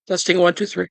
Testing 1, 2, 3.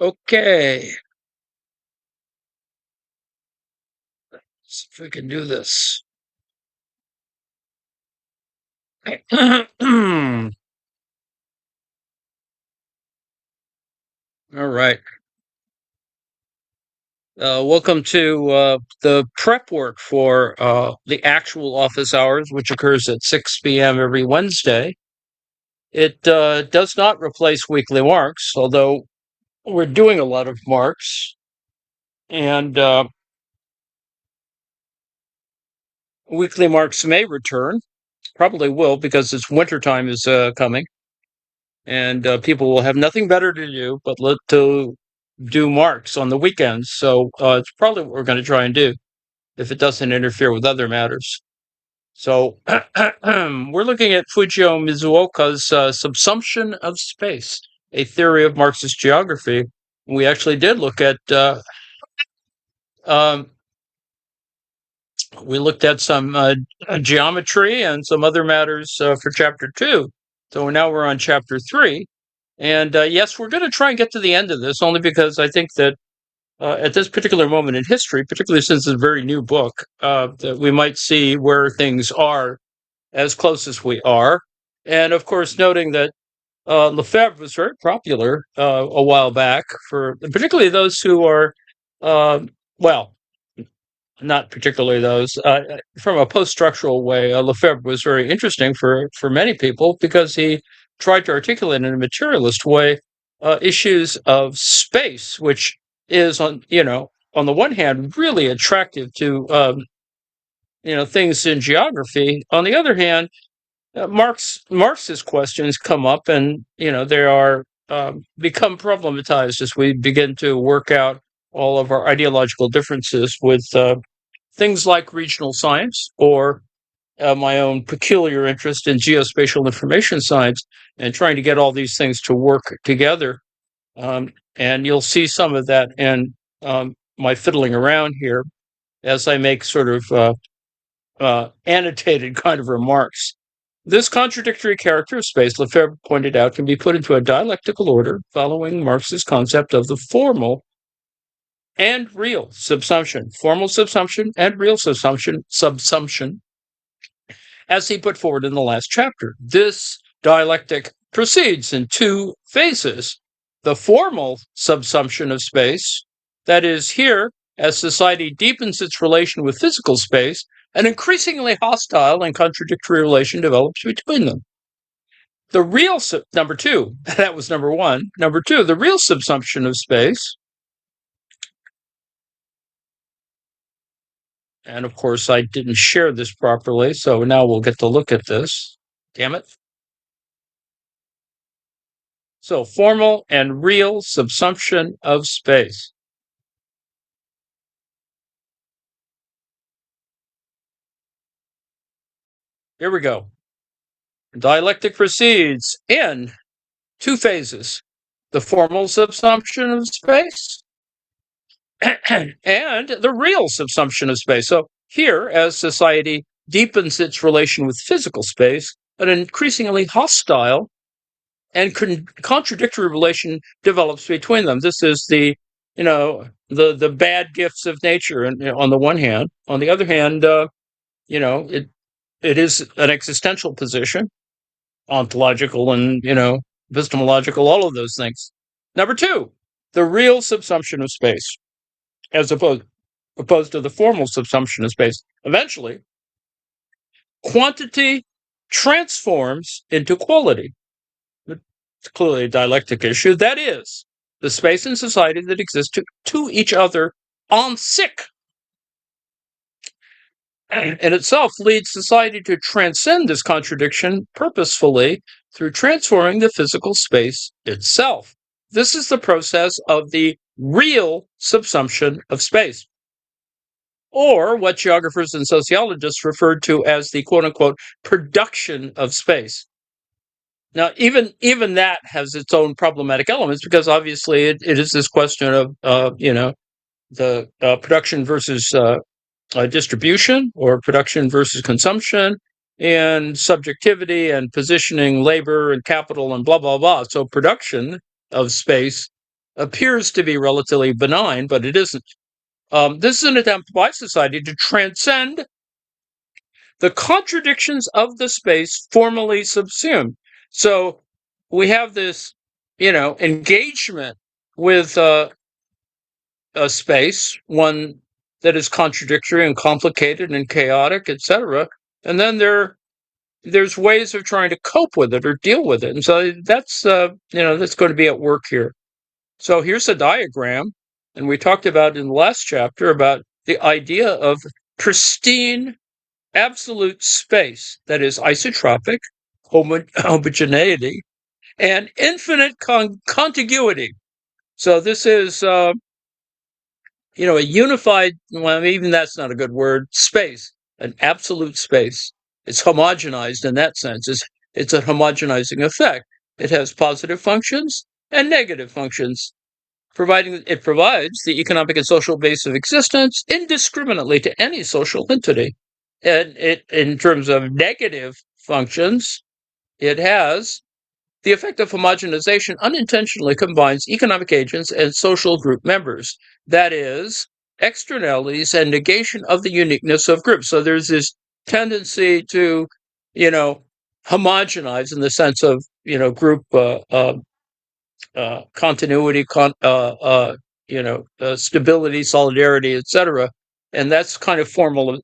Okay, see if we can do this. All right. Welcome to the prep work for the actual office hours, which occurs at 6 p.m. every Wednesday. It does not replace weekly marks, although we're doing a lot of marks. And weekly marks may return, probably will, because it's wintertime is coming. And people will have nothing better to do but to do marks on the weekends. So it's probably what we're going to try and do if it doesn't interfere with other matters. So we're looking at Fujio Mizuoka's Subsumption of Space, a theory of Marxist geography. We actually did look at um, we looked at some geometry and some other matters for chapter 2. So now we're on chapter 3. And yes, we're going to try and get to the end of this, only because I think that at this particular moment in history, particularly since it's a very new book, that we might see where things are as close as we are. And of course, noting that Lefebvre was very popular a while back, for particularly those who are, well, not particularly those, from a post-structural way. Lefebvre was very interesting for many people because he tried to articulate in a materialist way issues of space, which is on the one hand really attractive to things in geography. On the other hand, Marxist questions come up, and they are become problematized as we begin to work out all of our ideological differences with things like regional science, or my own peculiar interest in geospatial information science, and trying to get all these things to work together. And you'll see some of that in my fiddling around here as I make sort of annotated kind of remarks. This contradictory character of space, Lefebvre pointed out, can be put into a dialectical order following Marx's concept of the formal and real subsumption, formal subsumption and real subsumption, as he put forward in the last chapter. This dialectic proceeds in 2 phases. The formal subsumption of space, that is, here, as society deepens its relation with physical space, an increasingly hostile and contradictory relation develops between them. The real, number 2, that was number 1. Number 2, the real subsumption of space, and of course I didn't share this properly, so now we'll get to look at this. Damn it. So, formal and real subsumption of space. Here we go. Dialectic proceeds in 2 phases. The formal subsumption of space and the real subsumption of space. So here, as society deepens its relation with physical space, an increasingly hostile and contradictory relation develops between them. This is the bad gifts of nature, and on the one hand. On the other hand, it is an existential position, ontological and epistemological, all of those things. Number 2, the real subsumption of space, as opposed to the formal subsumption of space. Eventually, quantity transforms into quality. It's clearly a dialectic issue. That is, the space and society that exist to each other on sick. in itself leads society to transcend this contradiction purposefully through transforming the physical space itself. This is the process of the real subsumption of space, or what geographers and sociologists referred to as the quote-unquote production of space. Now, even that has its own problematic elements, because obviously it is this question of the production versus distribution, or production versus consumption, and subjectivity and positioning labor and capital and blah blah blah. So production of space appears to be relatively benign, but it isn't. This is an attempt by society to transcend the contradictions of the space formally subsumed. So we have this, engagement with a space, one that is contradictory and complicated and chaotic, etc. And then there's ways of trying to cope with it or deal with it. And so that's that's going to be at work here. So here's a diagram, and we talked about in the last chapter about the idea of pristine absolute space that is isotropic, homogeneity, and infinite contiguity. So this is a unified, well, even that's not a good word, space, an absolute space. It's homogenized in that sense. It's a homogenizing effect. It has positive functions and negative functions, providing it provides the economic and social base of existence indiscriminately to any social entity. And it, in terms of negative functions, it has the effect of homogenization unintentionally combines economic agents and social group members. That is, externalities and negation of the uniqueness of groups. So there's this tendency to, homogenize in the sense of, group continuity, stability, solidarity, etc. And that's kind of formal.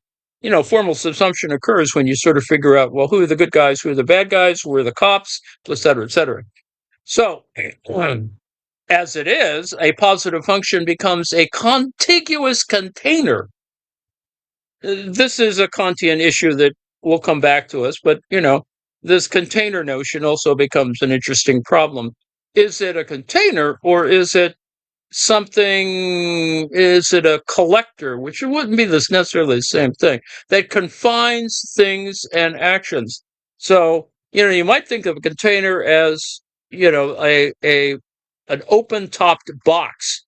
Formal subsumption occurs when you sort of figure out, well, who are the good guys, who are the bad guys, who are the cops, et cetera, et cetera. So, as it is, a positive function becomes a contiguous container. This is a Kantian issue that will come back to us, but, this container notion also becomes an interesting problem. Is it a container, or is it something, is it a collector, which it wouldn't be necessarily the same thing, that confines things and actions? So, you might think of a container as, an open-topped box.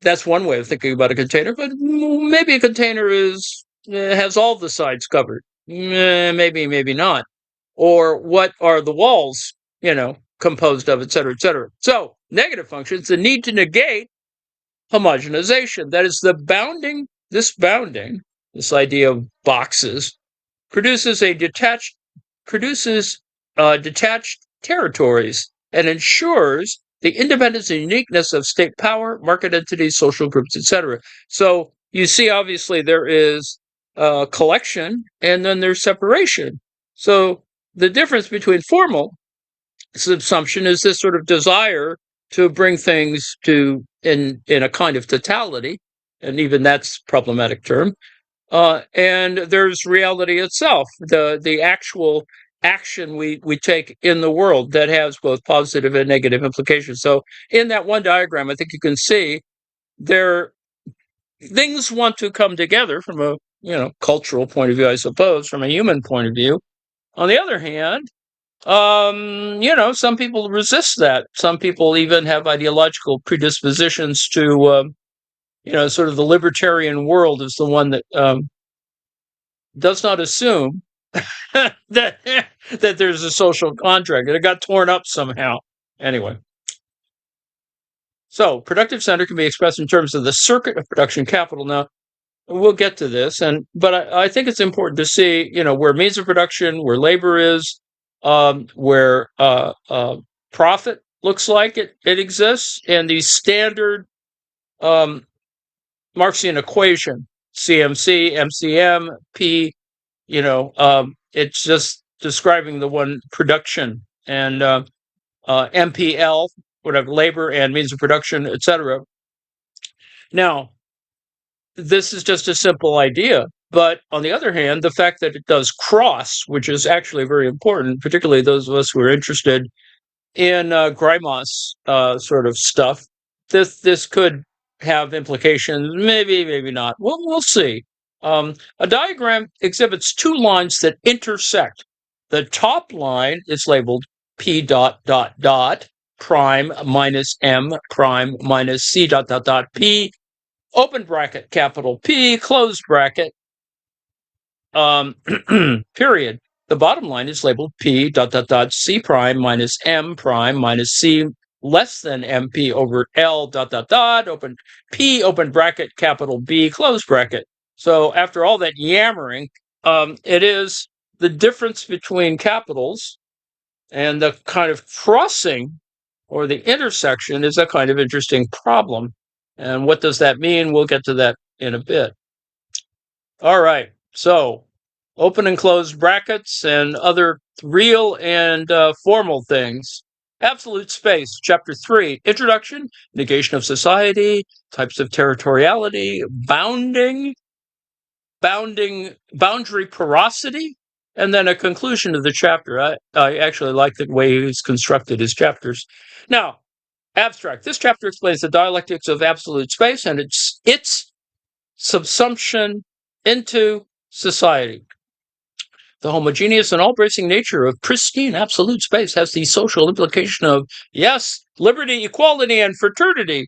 That's one way of thinking about a container, but maybe a container has all the sides covered. Maybe not. Or what are the walls, composed of, et cetera, et cetera. So, negative functions, the need to negate homogenization. That is, this idea of boxes, produces detached territories and ensures the independence and uniqueness of state power, market entities, social groups, etc. So you see, obviously, there is collection and then there's separation. So the difference between formal subsumption is this sort of desire to bring things to in a kind of totality, and even that's a problematic term. And there's reality itself, the actual action we take in the world that has both positive and negative implications. So in that one diagram, I think you can see things want to come together from a cultural point of view, I suppose, from a human point of view. On the other hand, some people resist that. Some people even have ideological predispositions to, sort of the libertarian world is the one that does not assume that there's a social contract, that it got torn up somehow. Anyway. So, productive center can be expressed in terms of the circuit of production capital. Now, we'll get to this, but I think it's important to see, where means of production, where labor is, where profit looks like it exists, and the standard Marxian equation, CMC, MCM, P, it's just describing the one production, and MPL, whatever, labor and means of production, etc. Now, this is just a simple idea, But on the other hand, the fact that it does cross, which is actually very important, particularly those of us who are interested in Grimos sort of stuff, this could have implications. Maybe not. We'll see. A diagram exhibits two lines that intersect. The top line is labeled P dot dot dot prime minus M prime minus C dot dot dot P, open bracket, capital P, closed bracket, period. The bottom line is labeled P dot dot dot C prime minus M prime minus C less than MP over L dot dot dot, open P, open bracket, capital B, close bracket. So after all that yammering, it is the difference between capitals, and the kind of crossing or the intersection is a kind of interesting problem. And what does that mean? We'll get to that in a bit. All right, so open and closed brackets and other real and formal things. Absolute space, chapter 3, introduction, negation of society, types of territoriality, boundary porosity, and then a conclusion of the chapter. I actually like the way he's constructed his chapters. Now, abstract. This chapter explains the dialectics of absolute space and its subsumption into society. The homogeneous and all-bracing nature of pristine absolute space has the social implication of, yes, liberty, equality, and fraternity.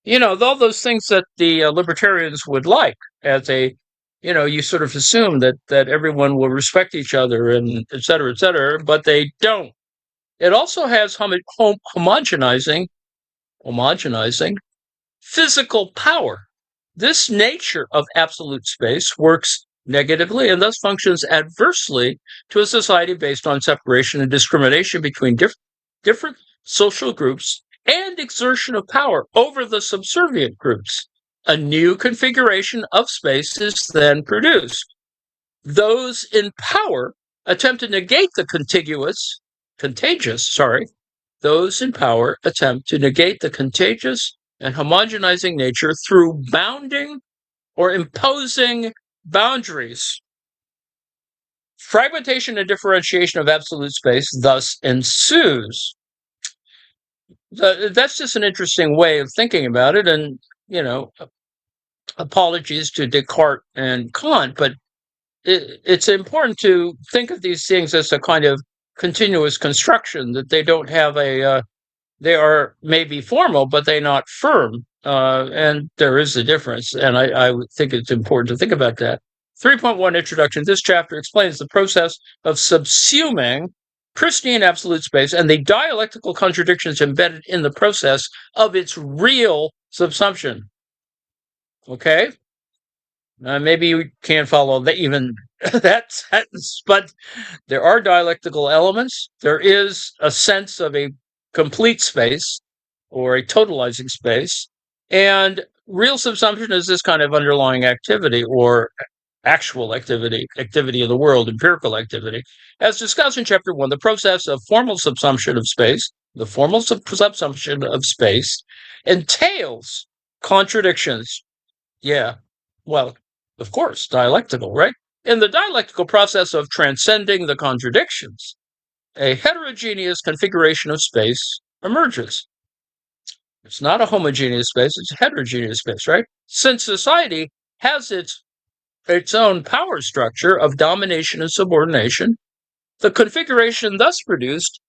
All those things that the libertarians would like as a, you sort of assume that everyone will respect each other and et cetera, but they don't. It also has homogenizing physical power. This nature of absolute space works negatively and thus functions adversely to a society based on separation and discrimination between different social groups and exertion of power over the subservient groups. A new configuration of space is then produced. Those in power attempt to negate the those in power attempt to negate the contagious and homogenizing nature through bounding or imposing boundaries. Fragmentation and differentiation of absolute space thus ensues. That's just an interesting way of thinking about it, and, apologies to Descartes and Kant, but it's important to think of these things as a kind of continuous construction, that they don't have they are maybe formal, but they're not firm. And there is a difference. And I think it's important to think about that. 3.1 introduction. This chapter explains the process of subsuming pristine absolute space and the dialectical contradictions embedded in the process of its real subsumption. Okay? Maybe you can't follow even that sentence, but there are dialectical elements. There is a sense of a complete space or a totalizing space, and real subsumption is this kind of underlying activity or actual activity of the world, empirical activity. As discussed in chapter 1, the process of formal subsumption of space, entails contradictions. Yeah, well, of course, dialectical, right? In the dialectical process of transcending the contradictions, a heterogeneous configuration of space emerges. It's not a homogeneous space, it's a heterogeneous space, right? Since society has its own power structure of domination and subordination, the configuration thus produced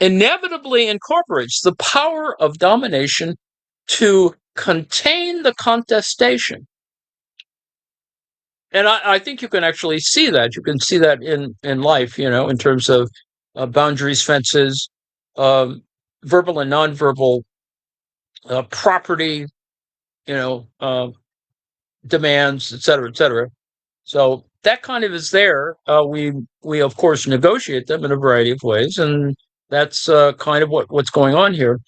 inevitably incorporates the power of domination to contain the contestation. And I think you can actually see that. You can see that in life, in terms of boundaries, fences, verbal and nonverbal property, demands, et cetera. So that kind of is there. We of course negotiate them in a variety of ways, and that's kind of what's going on here.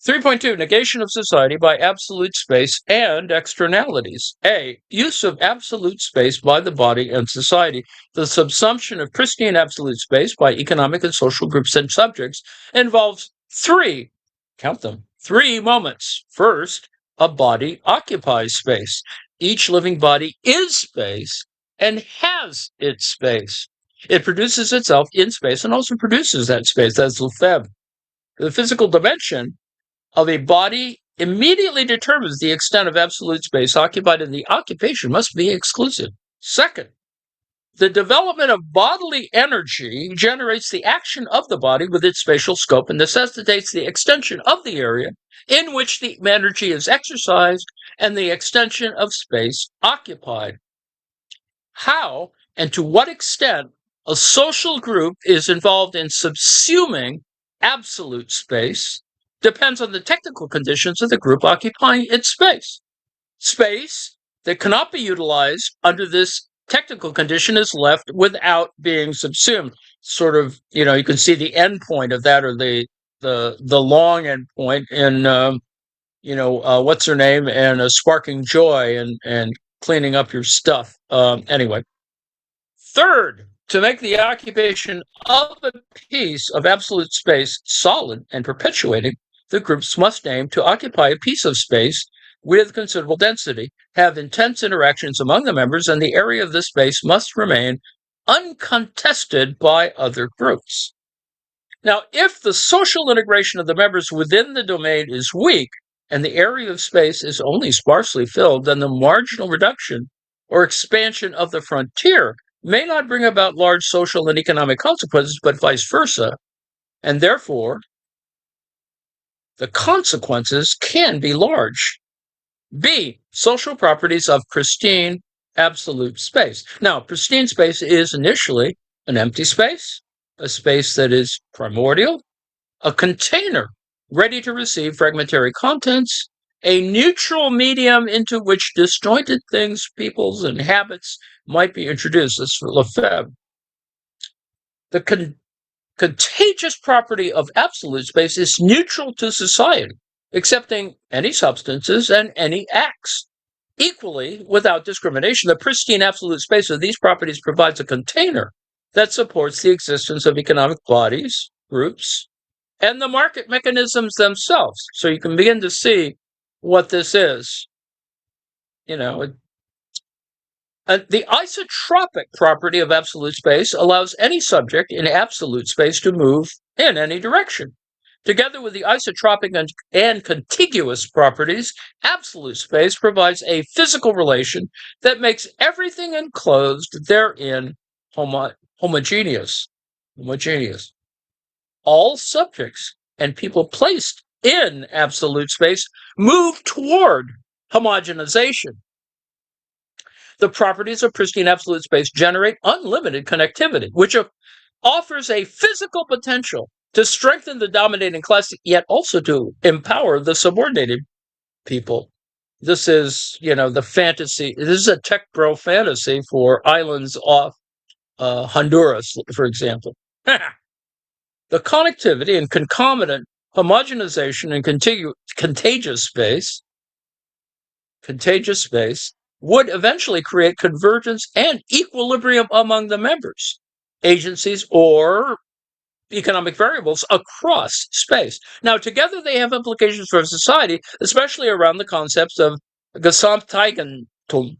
3.2, negation of society by absolute space and externalities. A, use of absolute space by the body and society. The subsumption of pristine absolute space by economic and social groups and subjects involves three moments. First, a body occupies space. Each living body is space, and has its space. It produces itself in space and also produces that space. That's Lefebvre. The physical dimension of a body immediately determines the extent of absolute space occupied, and the occupation must be exclusive. Second, the development of bodily energy generates the action of the body with its spatial scope and necessitates the extension of the area in which the energy is exercised and the extension of space occupied. How and to what extent a social group is involved in subsuming absolute space depends on the technical conditions of the group occupying its space. Space that cannot be utilized under this technical condition is left without being subsumed. Sort of, you can see the end point of that, or the long end point in, what's her name, and Sparking Joy and cleaning up your stuff. Anyway. Third, to make the occupation of a piece of absolute space solid and perpetuating, the groups must aim to occupy a piece of space with considerable density, have intense interactions among the members, and the area of this space must remain uncontested by other groups. Now, if the social integration of the members within the domain is weak, and the area of space is only sparsely filled, then the marginal reduction or expansion of the frontier may not bring about large social and economic consequences, but vice versa, and therefore the consequences can be large. B, social properties of pristine absolute space. Now, pristine space is initially an empty space, a space that is primordial, a container ready to receive fragmentary contents, a neutral medium into which disjointed things, peoples, and habits might be introduced. This is Lefebvre. The contagious property of absolute space is neutral to society, accepting any substances and any acts. Equally, without discrimination, the pristine absolute space of these properties provides a container that supports the existence of economic bodies, groups, and the market mechanisms themselves. So you can begin to see what this is. The isotropic property of absolute space allows any subject in absolute space to move in any direction. Together with the isotropic and contiguous properties, absolute space provides a physical relation that makes everything enclosed therein homogeneous. All subjects and people placed in absolute space move toward homogenization. The properties of pristine absolute space generate unlimited connectivity, which offers a physical potential to strengthen the dominating class, yet also to empower the subordinated people. This is, the fantasy. This is a tech bro fantasy for islands off Honduras, for example. The connectivity and concomitant homogenization and contagious space would eventually create convergence and equilibrium among the members, agencies, or economic variables across space. Now, together they have implications for society, especially around the concepts of Gesamteigentum,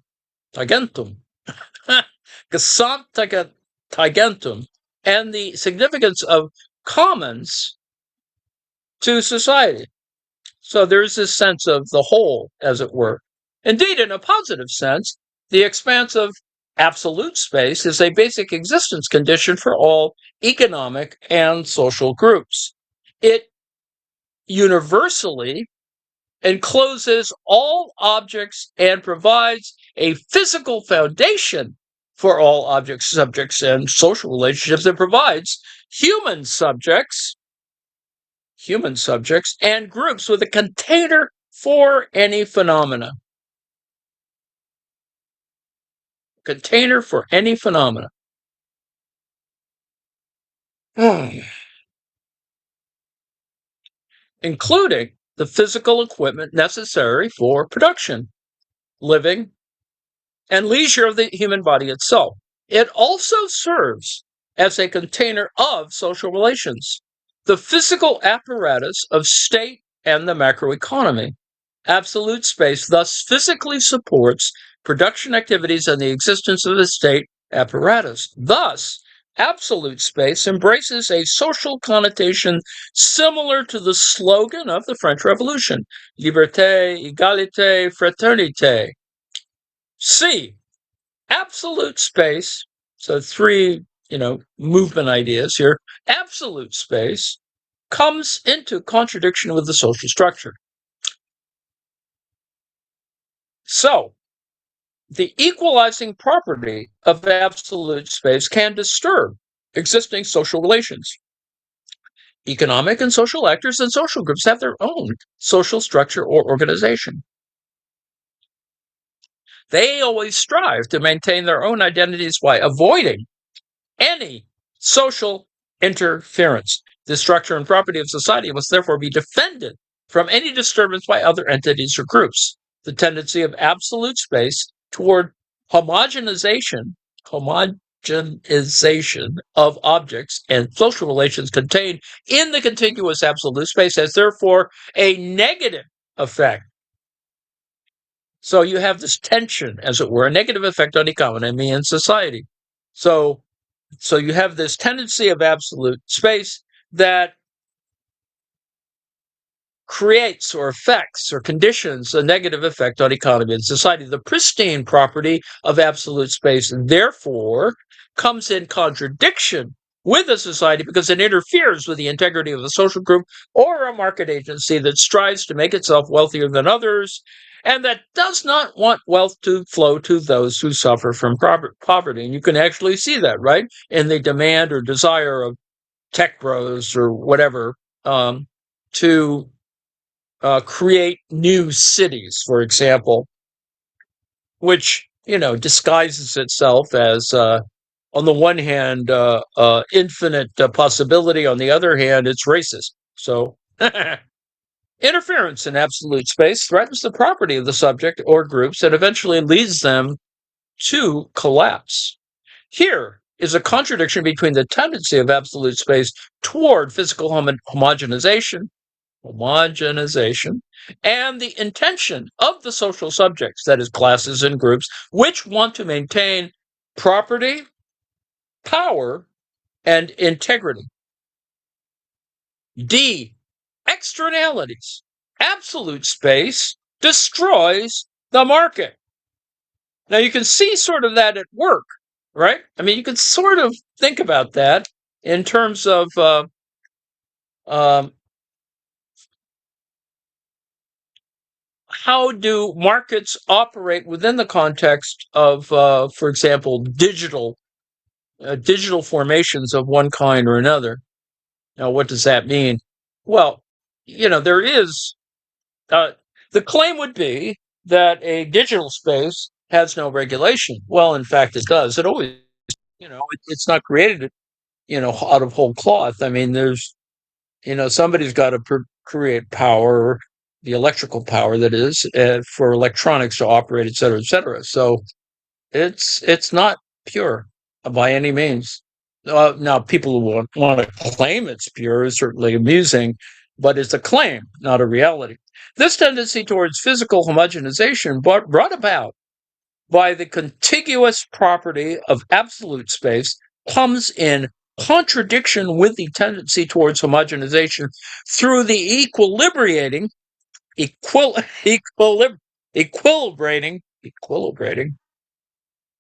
Gesamteigentum, and the significance of commons to society. So there's this sense of the whole, as it were. Indeed, in a positive sense, the expanse of absolute space is a basic existence condition for all economic and social groups. It universally encloses all objects and provides a physical foundation for all objects, subjects, and social relationships. It provides human subjects and groups with a container for any phenomena. Container for any phenomena. Including the physical equipment necessary for production, living, and leisure of the human body itself. It also serves as a container of social relations, the physical apparatus of state and the macroeconomy. Absolute space thus physically supports production activities and the existence of the state apparatus. Thus, absolute space embraces a social connotation similar to the slogan of the French Revolution, liberté, égalité, fraternité. C, absolute space, so three, movement ideas here. Absolute space comes into contradiction with the social structure. So, the equalizing property of absolute space can disturb existing social relations. Economic and social actors and social groups have their own social structure or organization. They always strive to maintain their own identities by avoiding any social interference. The structure and property of society must therefore be defended from any disturbance by other entities or groups. The tendency of absolute space toward homogenization of objects and social relations contained in the contiguous absolute space has therefore a negative effect. So you have this tension, as it were, a negative effect on economy and society. So you have this tendency of absolute space that creates or affects or conditions a negative effect on economy and society. The pristine property of absolute space, therefore, comes in contradiction with a society because it interferes with the integrity of a social group or a market agency that strives to make itself wealthier than others and that does not want wealth to flow to those who suffer from poverty. And you can actually see that, right, in the demand or desire of tech bros or whatever to create new cities, for example, which, disguises itself as, on the one hand, infinite possibility. On the other hand, it's racist. So interference in absolute space threatens the property of the subject or groups and eventually leads them to collapse. Here is a contradiction between the tendency of absolute space toward physical homogenization, and the intention of the social subjects, that is, classes and groups, which want to maintain property, power, and integrity. D, externalities. Absolute space destroys the market. Now you can see sort of that at work, right? I mean, you can sort of think about that in terms of how do markets operate within the context of, for example, digital formations of one kind or another. Now, what does that mean? Well, there is the claim would be that a digital space has no regulation. Well, in fact, it does. It always, it's not created, out of whole cloth. I mean, there's, somebody's got to create power, the electrical power that is, for electronics to operate, et cetera, et cetera. So it's not pure by any means. Now, people who want to claim it's pure is certainly amusing, but it's a claim, not a reality. This tendency towards physical homogenization brought about by the contiguous property of absolute space comes in contradiction with the tendency towards homogenization through the equilibrating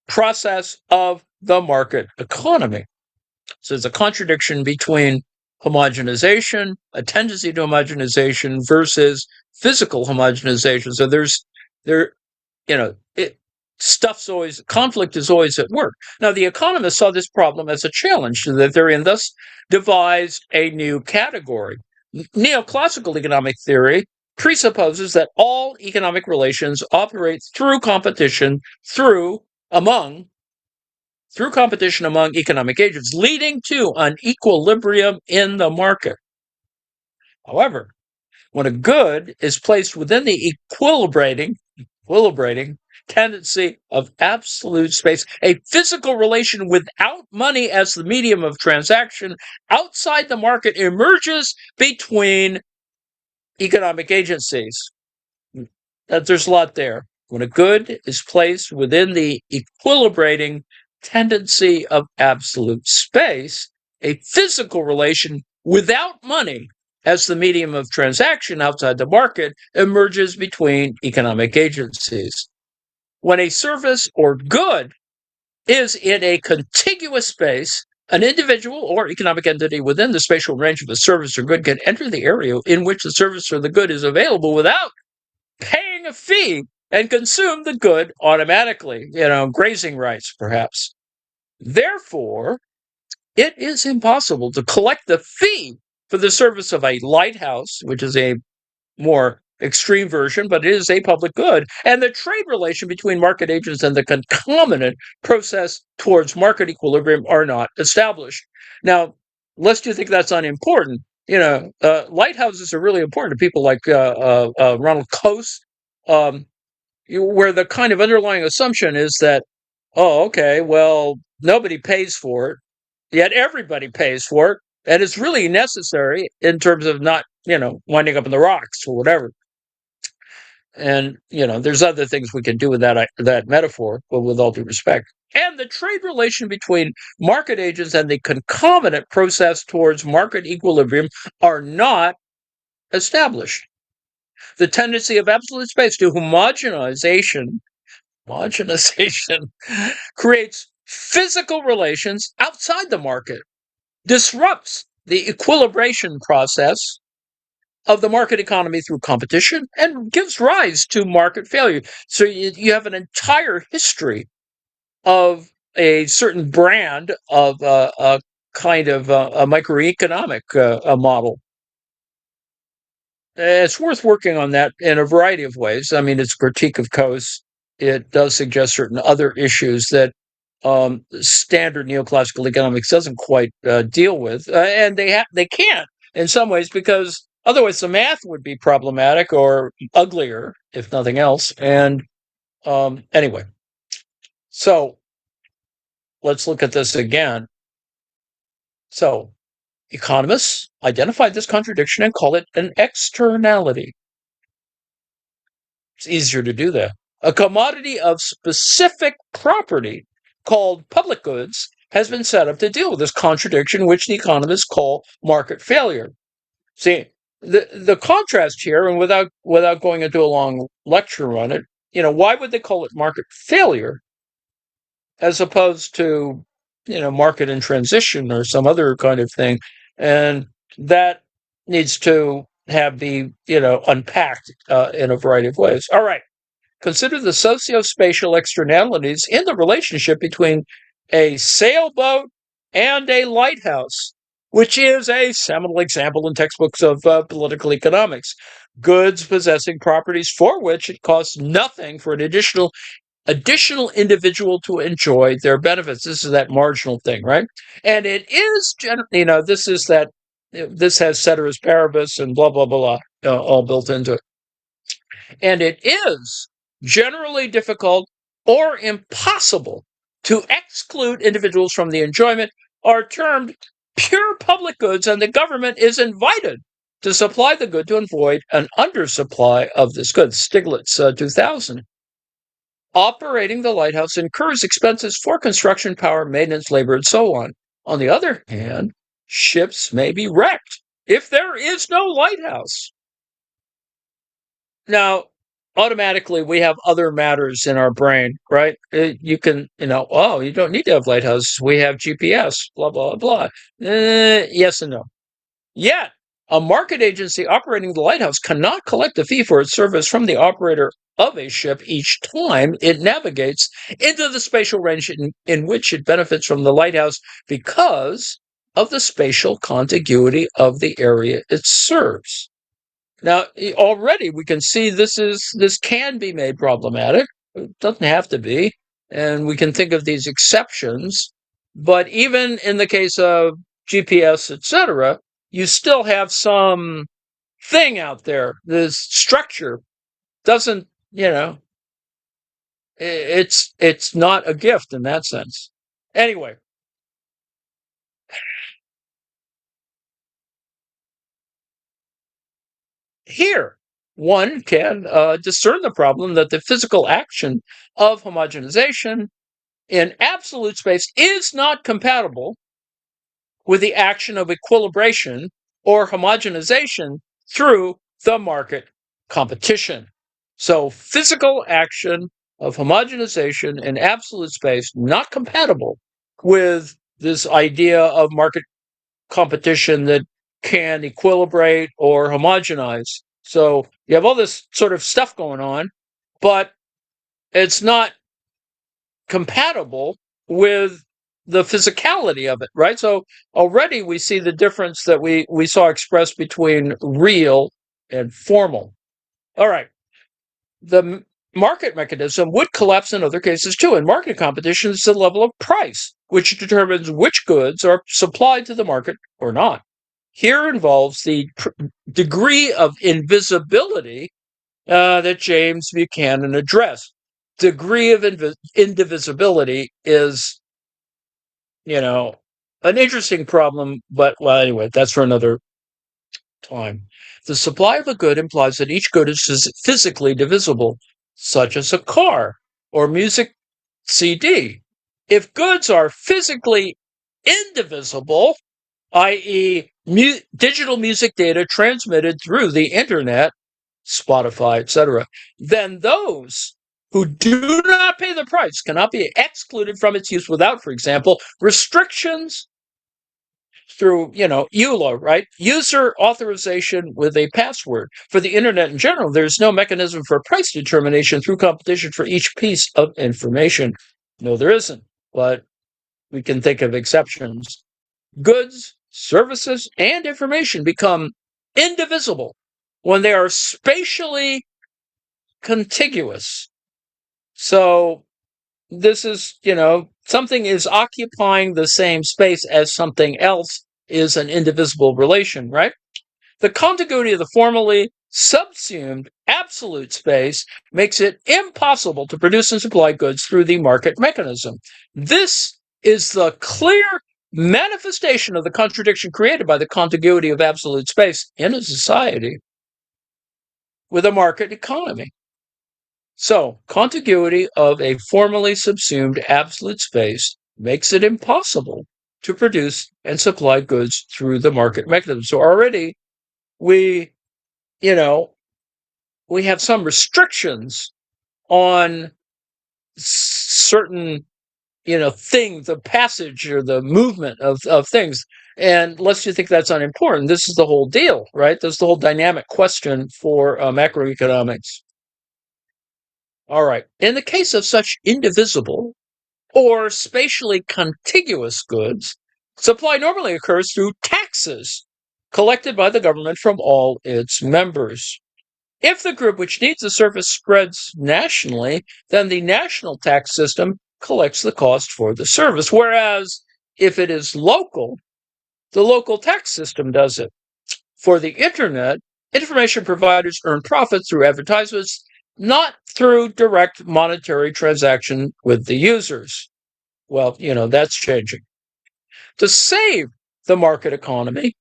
process of the market economy. So there's a contradiction between homogenization, a tendency to homogenization versus physical homogenization. So conflict is always at work. Now, the economists saw this problem as a challenge to their theory and thus devised a new category. Neoclassical economic theory presupposes that all economic relations operate through competition among economic agents, leading to an equilibrium in the market. However, when a good is placed within the equilibrating tendency of absolute space, a physical relation without money as the medium of transaction outside the market emerges between economic agencies. There's a lot there. when a good is placed within the equilibrating tendency of absolute space, a physical relation without money as the medium of transaction outside the market emerges between economic agencies. When a service or good is in a contiguous space, an individual or economic entity within the spatial range of a service or good can enter the area in which the service or the good is available without paying a fee and consume the good automatically, grazing rights, perhaps. Therefore, it is impossible to collect the fee for the service of a lighthouse, which is a more extreme version, but it is a public good, and the trade relation between market agents and the concomitant process towards market equilibrium are not established. Now, lest you think that's unimportant, lighthouses are really important to people like Ronald Coase, where the kind of underlying assumption is that, oh, okay, well, nobody pays for it, yet everybody pays for it, and it's really necessary in terms of not, winding up in the rocks or whatever. And, there's other things we can do with that metaphor, but with all due respect. And the trade relation between market agents and the concomitant process towards market equilibrium are not established. The tendency of absolute space to homogenization creates physical relations outside the market, disrupts the equilibration process of the market economy through competition, and gives rise to market failure. So you have an entire history of a certain brand of a kind of a microeconomic model. It's worth working on that in a variety of ways. I mean, it's a critique of Coase. It does suggest certain other issues that standard neoclassical economics doesn't quite deal with, and they can't in some ways, because otherwise the math would be problematic or uglier, if nothing else. And anyway, so let's look at this again. So economists identify this contradiction and call it an externality. It's easier to do that. A commodity of specific property called public goods has been set up to deal with this contradiction, which the economists call market failure. See, the contrast here, and without going into a long lecture on it, why would they call it market failure as opposed to, market in transition or some other kind of thing? And that needs to be, unpacked in a variety of ways. All right. Consider the socio-spatial externalities in the relationship between a sailboat and a lighthouse, which is a seminal example in textbooks of political economics. Goods possessing properties for which it costs nothing for an additional individual to enjoy their benefits. This is that marginal thing, right? And it is, this has ceteris paribus and blah, blah, blah, all built into it. And it is generally difficult or impossible to exclude individuals from the enjoyment are termed pure public goods, and the government is invited to supply the good to avoid an undersupply of this good. Stiglitz, 2000. Operating the lighthouse incurs expenses for construction, power, maintenance, labor, and so on. On the other hand, ships may be wrecked if there is no lighthouse. Now, automatically, we have other matters in our brain, right? You can, you don't need to have lighthouses. We have GPS, blah, blah, blah. Yes and no. Yet, a market agency operating the lighthouse cannot collect a fee for its service from the operator of a ship each time it navigates into the spatial range in which it benefits from the lighthouse, because of the spatial contiguity of the area it serves. Now, already we can see this can be made problematic. It doesn't have to be, and we can think of these exceptions. But even in the case of GPS, etc., you still have some thing out there. This structure doesn't, it's not a gift in that sense. Anyway, here one can discern the problem that the physical action of homogenization in absolute space is not compatible with the action of equilibration or homogenization through the market competition. So physical action of homogenization in absolute space not compatible with this idea of market competition that can equilibrate or homogenize. So you have all this sort of stuff going on, but it's not compatible with the physicality of it, right? So already we see the difference that we saw expressed between real and formal. All right. The market mechanism would collapse in other cases too. In market competition, it's the level of price, which determines which goods are supplied to the market or not. Here involves the degree of invisibility that James Buchanan addressed. Degree of indivisibility is, an interesting problem, but well, anyway, that's for another time. The supply of a good implies that each good is physically divisible, such as a car or music CD. If goods are physically indivisible, i.e., digital music data transmitted through the internet, Spotify, etc., then those who do not pay the price cannot be excluded from its use without, for example, restrictions through, EULA, right? User authorization with a password. For the internet in general, there's no mechanism for price determination through competition for each piece of information. No, there isn't, but we can think of exceptions. Goods, services, and information become indivisible when they are spatially contiguous. So this is, something is occupying the same space as something else is an indivisible relation, right? The contiguity of the formally subsumed absolute space makes it impossible to produce and supply goods through the market mechanism. This is the clear manifestation of the contradiction created by the contiguity of absolute space in a society with a market economy. So, contiguity of a formally subsumed absolute space makes it impossible to produce and supply goods through the market mechanism. So already we have some restrictions on certain, things, the passage or the movement of things. And lest you think that's unimportant, this is the whole deal, right? This is the whole dynamic question for macroeconomics. All right. In the case of such indivisible or spatially contiguous goods, supply normally occurs through taxes collected by the government from all its members. If the group which needs the service spreads nationally, then the national tax system collects the cost for the service, whereas if it is local, the local tax system does it. For the internet, information providers earn profits through advertisements, not through direct monetary transaction with the users. Well, that's changing. To save the market economy,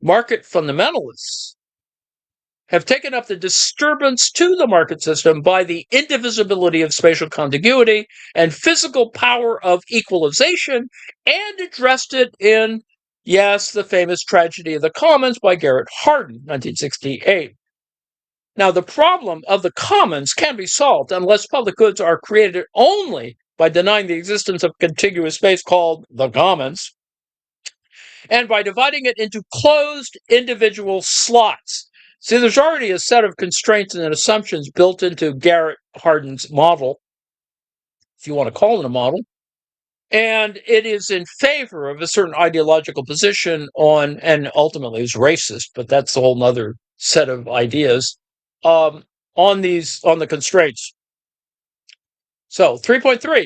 market fundamentalists have taken up the disturbance to the market system by the indivisibility of spatial contiguity and physical power of equalization and addressed it in, yes, the famous Tragedy of the Commons by Garrett Hardin, 1968. Now, the problem of the commons can be solved unless public goods are created only by denying the existence of contiguous space called the commons, and by dividing it into closed individual slots. See, there's already a set of constraints and assumptions built into Garrett Hardin's model, if you want to call it a model, and it is in favor of a certain ideological position on, and ultimately is racist, but that's a whole other set of ideas, on the constraints. So 3.3,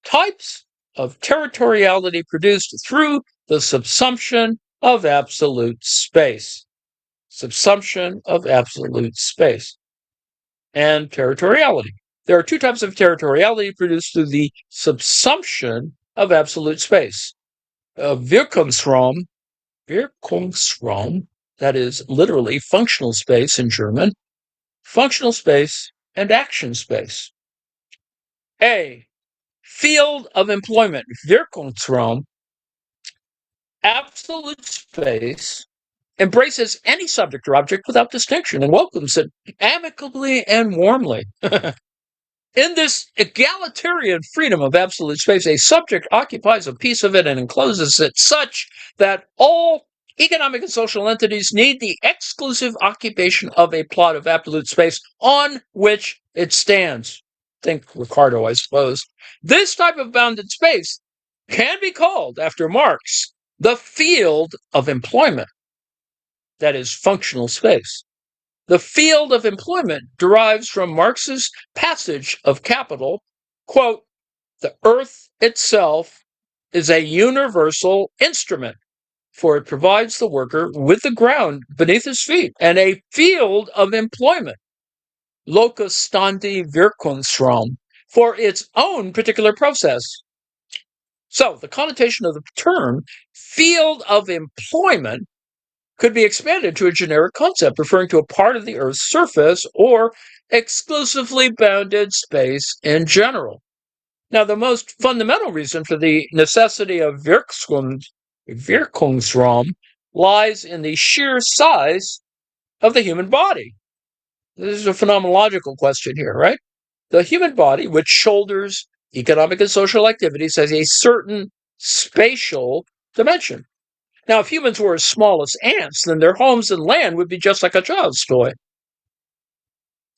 types of territoriality produced through the subsumption of absolute space. Subsumption of absolute space and territoriality. There are two types of territoriality produced through the subsumption of absolute space. Wirkungsraum, that is literally functional space in German, functional space, and action space. A. Field of employment, Wirkungsraum. Absolute space embraces any subject or object without distinction and welcomes it amicably and warmly. In this egalitarian freedom of absolute space, a subject occupies a piece of it and encloses it such that all economic and social entities need the exclusive occupation of a plot of absolute space on which it stands. Think Ricardo, I suppose. This type of bounded space can be called, after Marx, the field of employment, that is, functional space. The field of employment derives from Marx's passage of Capital, quote, "The earth itself is a universal instrument, for it provides the worker with the ground beneath his feet and a field of employment, locus standi Wirkungsraum, for its own particular process." So the connotation of the term field of employment could be expanded to a generic concept referring to a part of the Earth's surface or exclusively bounded space in general. Now, the most fundamental reason for the necessity of Wirkungsraum lies in the sheer size of the human body. This is a phenomenological question here, right? The human body, which shoulders economic and social activities, has a certain spatial dimension. Now, if humans were as small as ants, then their homes and land would be just like a child's toy.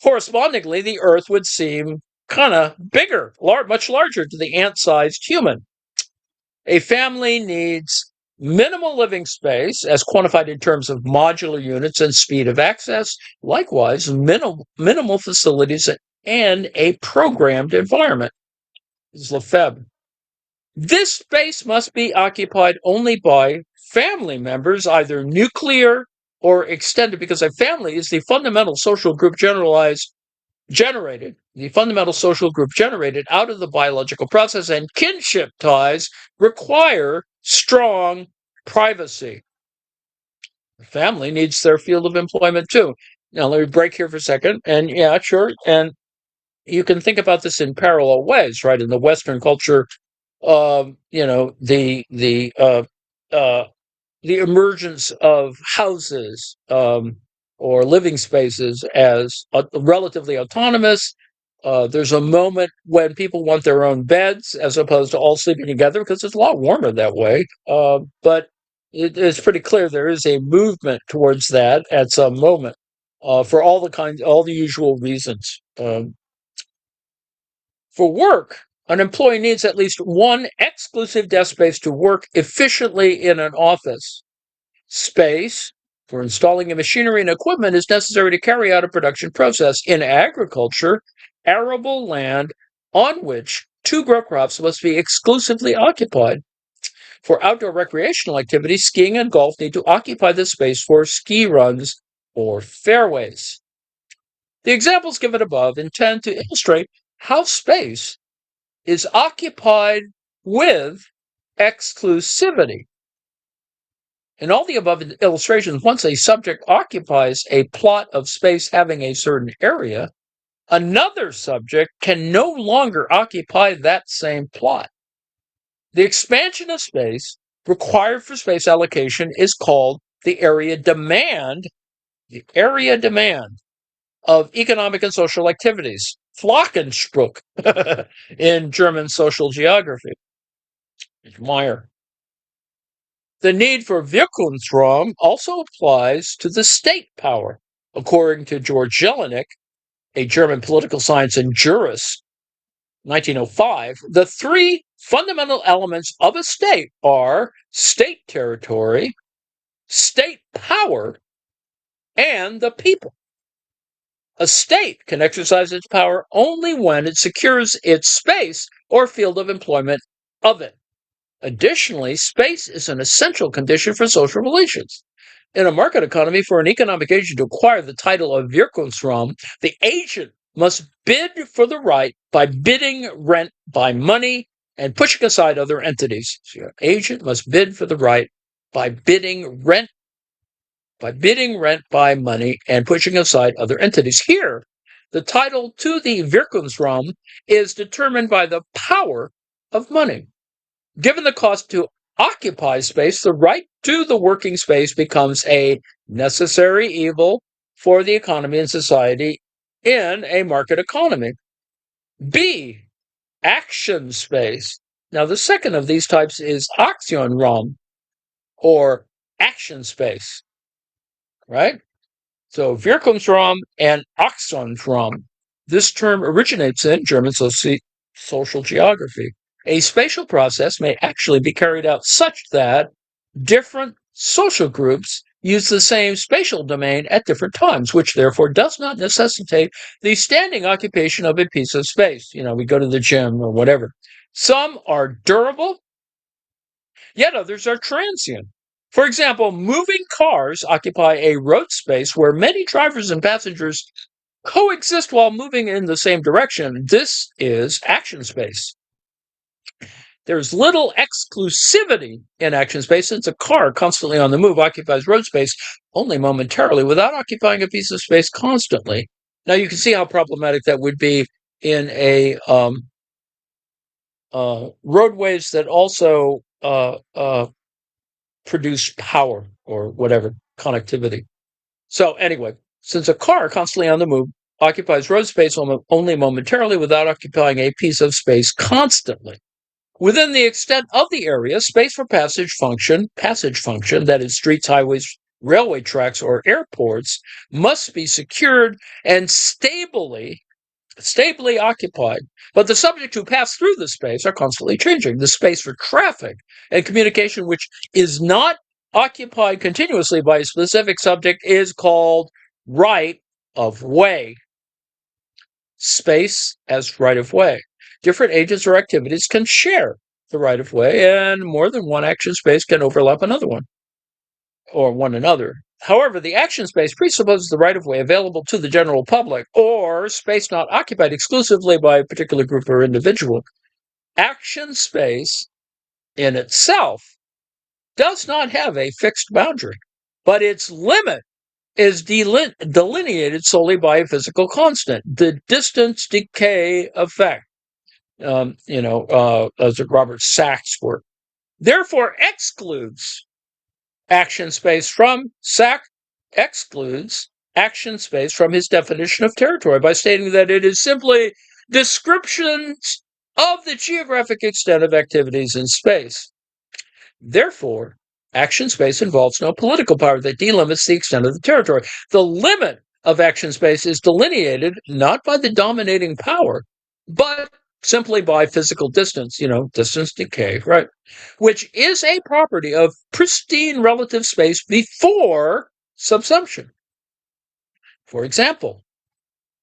Correspondingly, the Earth would seem kind of bigger, much larger to the ant-sized human. A family needs minimal living space, as quantified in terms of modular units and speed of access, likewise minimal facilities and a programmed environment. This is Lefebvre. This space must be occupied only by family members, either nuclear or extended, because a family is the fundamental social group generated out of the biological process, and kinship ties require strong privacy. The family needs their field of employment too. Now, let me break here for a second. And yeah, sure. And you can think about this in parallel ways, right? In the Western culture, the emergence of houses or living spaces as relatively autonomous. There's a moment when people want their own beds as opposed to all sleeping together because it's a lot warmer that way. But it's pretty clear there is a movement towards that at some moment for all the usual reasons. For work, an employee needs at least one exclusive desk space to work efficiently in an office. Space for installing machinery and equipment is necessary to carry out a production process. In agriculture, arable land on which to grow crops must be exclusively occupied. For outdoor recreational activities, skiing and golf need to occupy the space for ski runs or fairways. The examples given above intend to illustrate how space is occupied with exclusivity. In all the above illustrations, once a subject occupies a plot of space having a certain area, another subject can no longer occupy that same plot. The expansion of space required for space allocation is called the area demand of economic and social activities, Flockenspruch in German social geography. Meyer. The need for Wirkungsraum also applies to the state power. According to George Jelinek, a German political science and jurist, 1905, the three fundamental elements of a state are state territory, state power, and the people. A state can exercise its power only when it secures its space or field of employment of it. Additionally, space is an essential condition for social relations. In a market economy, for an economic agent to acquire the title of Wirkungsraum, the agent must bid for the right by bidding rent by money and pushing aside other entities. So your agent must bid for the right by bidding rent by bidding rent by money and pushing aside other entities. Here, the title to the Wirkungsraum is determined by the power of money. Given the cost to occupy space, the right to the working space becomes a necessary evil for the economy and society in a market economy. B, action space. Now, the second of these types is Aktionsraum, or action space, right? So Wirkungsraum and Aktionsraum. This term originates in German social geography. A spatial process may actually be carried out such that different social groups use the same spatial domain at different times, which therefore does not necessitate the standing occupation of a piece of space. We go to the gym or whatever. Some are durable, yet others are transient. For example, moving cars occupy a road space where many drivers and passengers coexist while moving in the same direction. This is action space. There's little exclusivity in action space, since a car constantly on the move occupies road space only momentarily without occupying a piece of space constantly. Now you can see how problematic that would be in a roadways that also produce power or whatever, connectivity. So anyway, since a car constantly on the move occupies road space only momentarily without occupying a piece of space constantly. Within the extent of the area, space for passage function, that is streets, highways, railway tracks, or airports, must be secured and stably occupied. But the subjects who pass through the space are constantly changing. The space for traffic and communication, which is not occupied continuously by a specific subject, is called right of way. Space as right of way. Different agents or activities can share the right of way, and more than one action space can overlap another one or one another. However, the action space presupposes the right of way available to the general public, or space not occupied exclusively by a particular group or individual. Action space in itself does not have a fixed boundary, but its limit is delineated solely by a physical constant, the distance decay effect. As Robert Sachs' work. Therefore, Sachs excludes action space from his definition of territory by stating that it is simply descriptions of the geographic extent of activities in space. Therefore, action space involves no political power that delimits the extent of the territory. The limit of action space is delineated not by the dominating power, but simply by physical distance, distance decay, right? Which is a property of pristine relative space before subsumption. For example,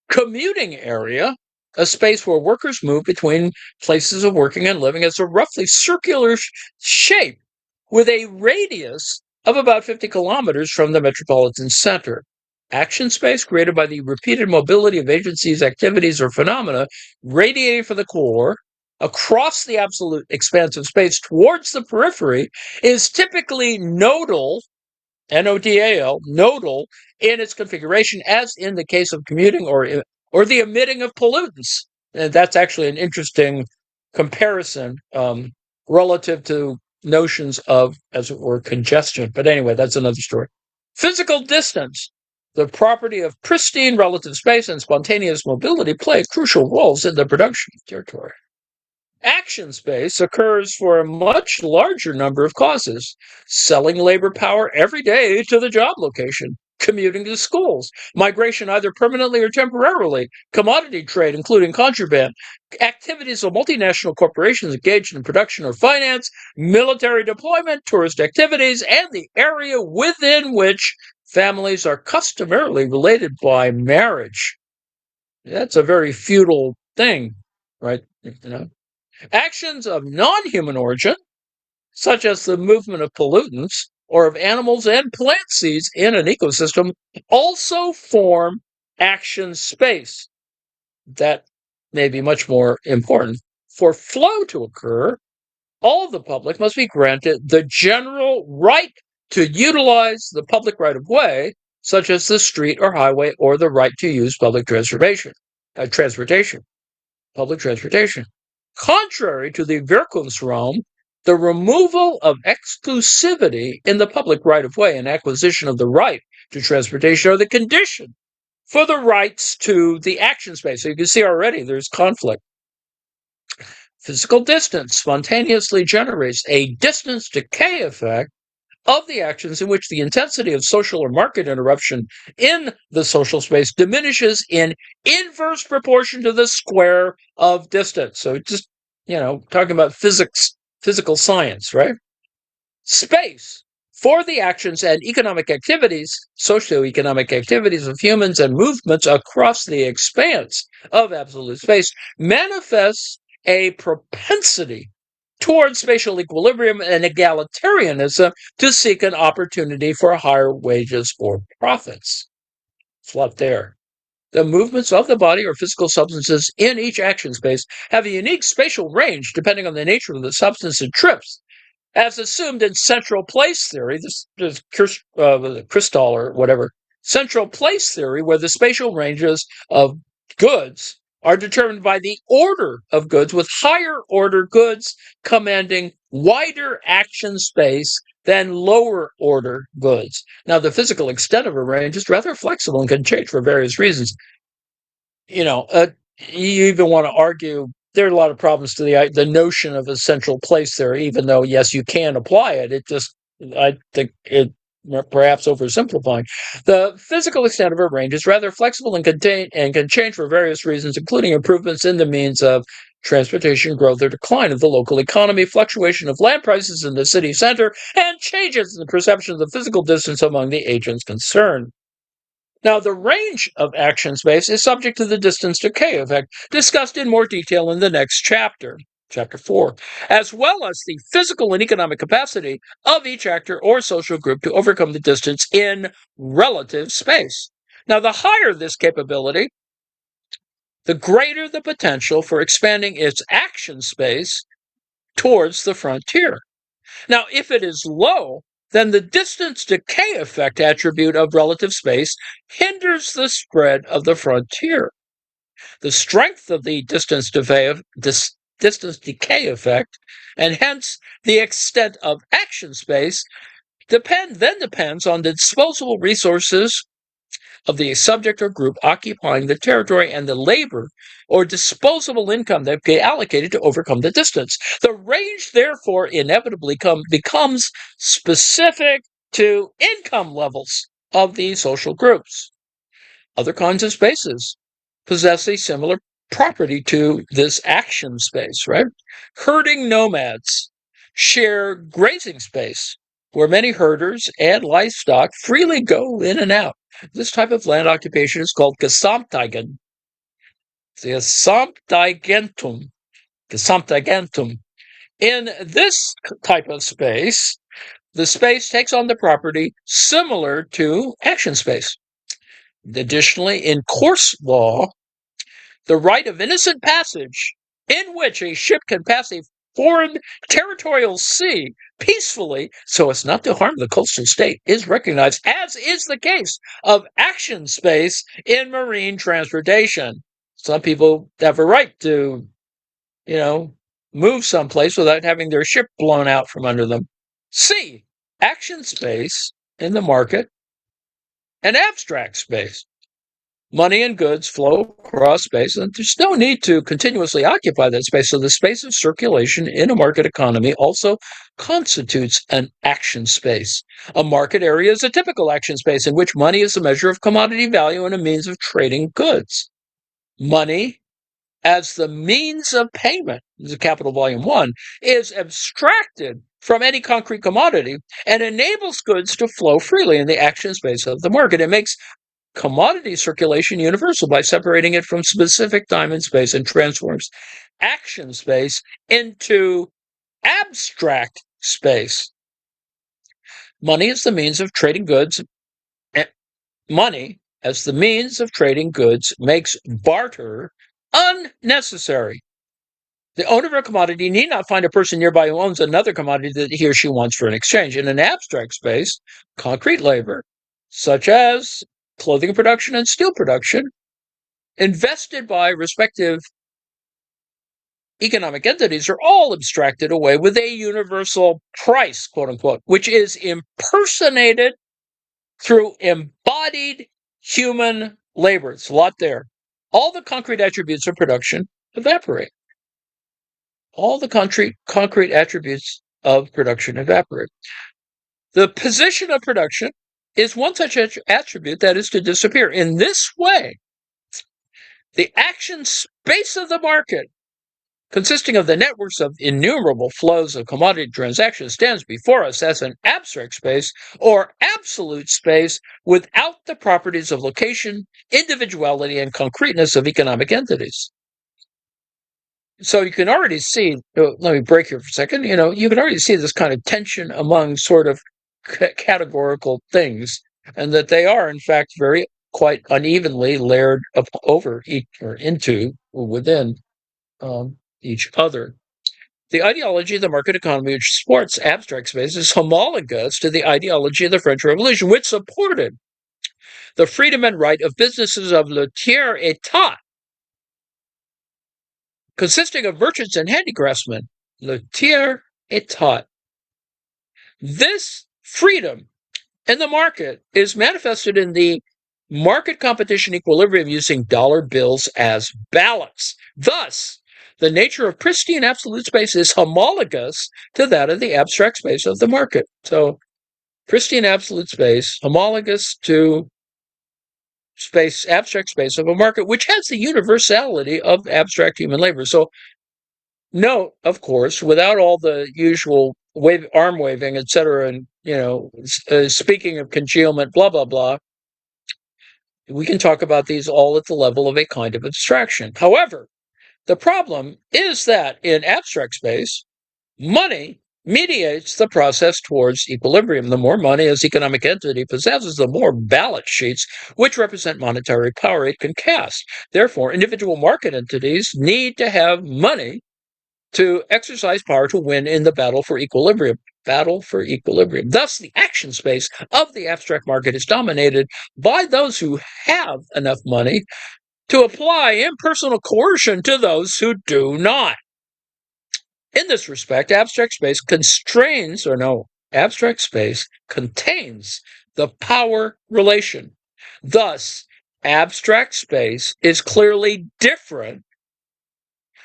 commuting area, a space where workers move between places of working and living, has a roughly circular shape with a radius of about 50 kilometers from the metropolitan center. Action space created by the repeated mobility of agencies, activities, or phenomena radiating from the core across the absolute expanse of space towards the periphery is typically nodal, N-O-D-A-L, nodal in its configuration, as in the case of commuting or the emitting of pollutants. And that's actually an interesting comparison relative to notions of, as it were, congestion. But anyway, that's another story. Physical distance, the property of pristine relative space and spontaneous mobility, play crucial roles in the production of territory. Action space occurs for a much larger number of causes: selling labor power every day to the job location, commuting to schools, migration either permanently or temporarily, commodity trade, including contraband, activities of multinational corporations engaged in production or finance, military deployment, tourist activities, and the area within which families are customarily related by marriage. That's a very feudal thing, right? Actions of non-human origin, such as the movement of pollutants or of animals and plant seeds in an ecosystem, also form action space. That may be much more important. For flow to occur, all of the public must be granted the general right to utilize the public right-of-way, such as the street or highway, or the right to use public transportation. Public transportation. Contrary to the Wirkungsraum, the removal of exclusivity in the public right-of-way and acquisition of the right to transportation are the condition for the rights to the action space. So you can see already there's conflict. Physical distance spontaneously generates a distance decay effect of the actions in which the intensity of social or market interruption in the social space diminishes in inverse proportion to the square of distance. So just, talking about physical science, right? Space for the actions and economic activities, socioeconomic activities of humans and movements across the expanse of absolute space manifests a propensity towards spatial equilibrium and egalitarianism to seek an opportunity for higher wages or profits. Fluff there. The movements of the body or physical substances in each action space have a unique spatial range depending on the nature of the substance it trips. As assumed in central place theory, this Crystal or whatever, central place theory, where the spatial ranges of goods are determined by the order of goods, with higher order goods commanding wider action space than lower order goods. Now, the physical extent of a range is rather flexible and can change for various reasons. You even want to argue there are a lot of problems to the notion of a central place there, even though, yes, you can apply it. I think it perhaps oversimplifying. The physical extent of a range is rather flexible and can change for various reasons, including improvements in the means of transportation, growth or decline of the local economy, fluctuation of land prices in the city center, and changes in the perception of the physical distance among the agents concerned. Now, the range of action space is subject to the distance decay effect, discussed in more detail in the next chapter, chapter 4, as well as the physical and economic capacity of each actor or social group to overcome the distance in relative space. Now, the higher this capability, the greater the potential for expanding its action space towards the frontier. Now, if it is low, then the distance decay effect attribute of relative space hinders the spread of the frontier. The strength of the distance decay effect, and hence the extent of action space, depends on the disposable resources of the subject or group occupying the territory and the labor or disposable income that can be allocated to overcome the distance. The range, therefore, inevitably becomes specific to income levels of these social groups. Other kinds of spaces possess a similar property to this action space, right? Herding nomads share grazing space where many herders and livestock freely go in and out. This type of land occupation is called Gesamteigen. Gesamteigentum. In this type of space, the space takes on the property similar to action space. Additionally, in course law, the right of innocent passage, in which a ship can pass a foreign territorial sea peacefully so as not to harm the coastal state, is recognized, as is the case of action space in marine transportation. Some people have a right to, move someplace without having their ship blown out from under them. C, action space in the market and abstract space. Money and goods flow across space, and there's no need to continuously occupy that space. So the space of circulation in a market economy also constitutes an action space. A market area is a typical action space in which money is a measure of commodity value and a means of trading goods. Money, as the means of payment, this is Capital Volume 1, is abstracted from any concrete commodity and enables goods to flow freely in the action space of the market. It makes commodity circulation universal by separating it from specific time and space, and transforms action space into abstract space. Money as the means of trading goods. Money as the means of trading goods makes barter unnecessary. The owner of a commodity need not find a person nearby who owns another commodity that he or she wants for an exchange. In an abstract space, concrete labor, such as clothing production and steel production, invested by respective economic entities, are all abstracted away with a universal price, quote unquote, which is impersonated through embodied human labor. It's a lot there. All the concrete attributes of production evaporate. All the concrete attributes of production evaporate. The position of production is one such attribute that is to disappear. In this way, the action space of the market, consisting of the networks of innumerable flows of commodity transactions, stands before us as an abstract space or absolute space without the properties of location, individuality, and concreteness of economic entities. So you can already see, let me break here for a second, you can already see this kind of tension among sort of categorical things, and that they are, in fact, very quite unevenly layered up over each or into or within each other. The ideology of the market economy, which supports abstract space, is homologous to the ideology of the French Revolution, which supported the freedom and right of businesses of le tiers état, consisting of merchants and handicraftsmen. Le tiers état. This freedom in the market is manifested in the market competition equilibrium using dollar bills as balance. Thus, the nature of pristine absolute space is homologous to that of the abstract space of the market. So, pristine absolute space, homologous to abstract space of a market, which has the universality of abstract human labor. So, note, of course, without all the usual arm waving, etc., and speaking of congealment, blah blah blah, we can talk about these all at the level of a kind of abstraction. However, the problem is that in abstract space, money mediates the process towards equilibrium. The more money as economic entity possesses, the more balance sheets, which represent monetary power, it can cast. Therefore, individual market entities need to have money to exercise power to win in the battle for equilibrium. Thus, the action space of the abstract market is dominated by those who have enough money to apply impersonal coercion to those who do not. In this respect, abstract space contains the power relation. Thus, abstract space is clearly different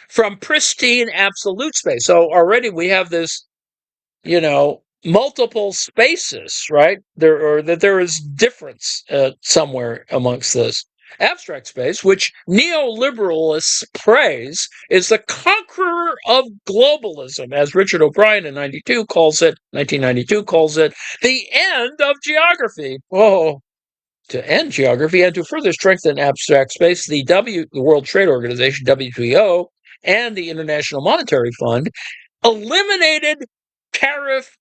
from pristine absolute space. So already we have this, multiple spaces, right? There is difference somewhere amongst this. Abstract space, which neoliberalists praise, is the conqueror of globalism, as Richard O'Brien in 1992 calls it, the end of geography. Oh, to end geography and to further strengthen abstract space, the World Trade Organization, WTO, and the International Monetary Fund eliminated tariff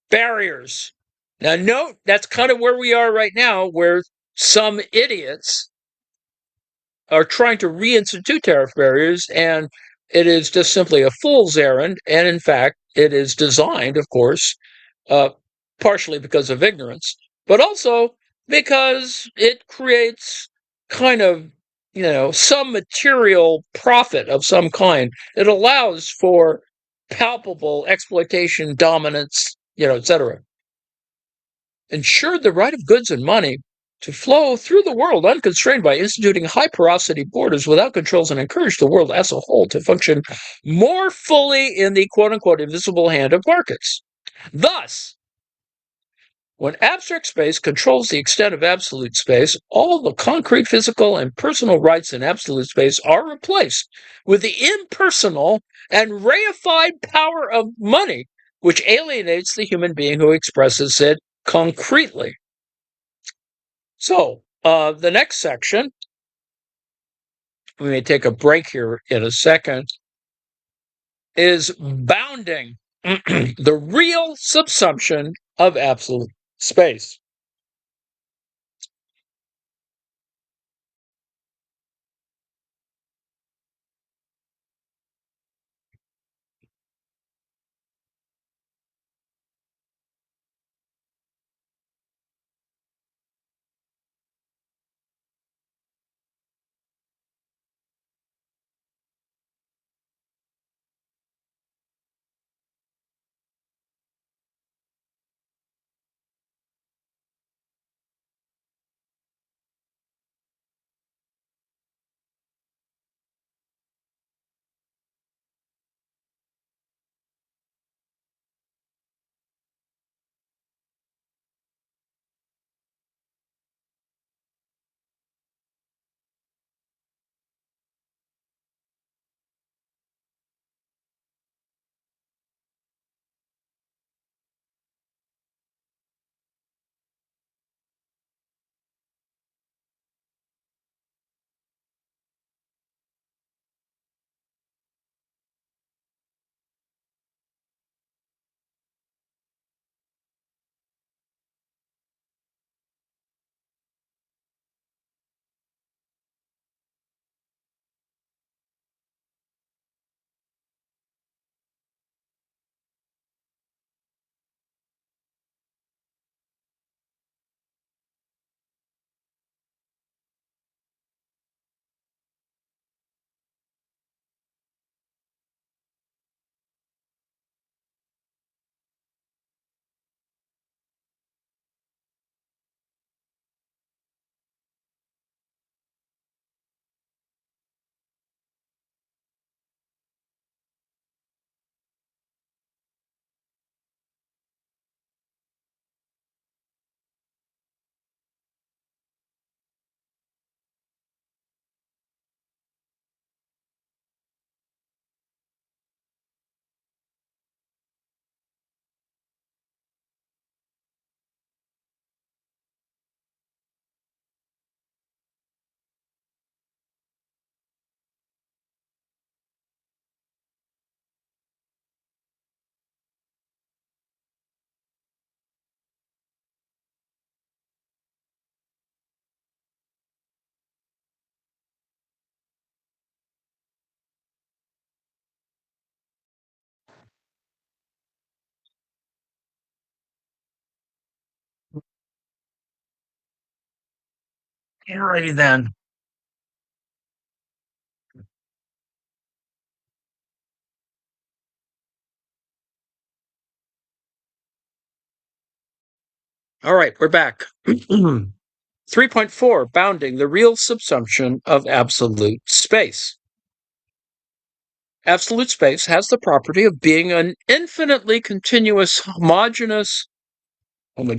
barriers. Now, note, that's kind of where we are right now, where some idiots are trying to reinstitute tariff barriers, and it is just simply a fool's errand. And in fact, it is designed, of course, partially because of ignorance, but also because it creates kind of, some material profit of some kind. It allows for palpable exploitation, dominance, etc. Ensured the right of goods and money to flow through the world unconstrained by instituting high porosity borders without controls, and encourage the world as a whole to function more fully in the quote-unquote invisible hand of markets. Thus, when abstract space controls the extent of absolute space, all the concrete, physical, and personal rights in absolute space are replaced with the impersonal and reified power of money, which alienates the human being who expresses it concretely. So, the next section, we may take a break here in a second, is bounding the real subsumption of absolute space. Alrighty then. All right, we're back. 3.4, bounding the real subsumption of absolute space. Absolute space has the property of being an infinitely continuous, homogeneous, and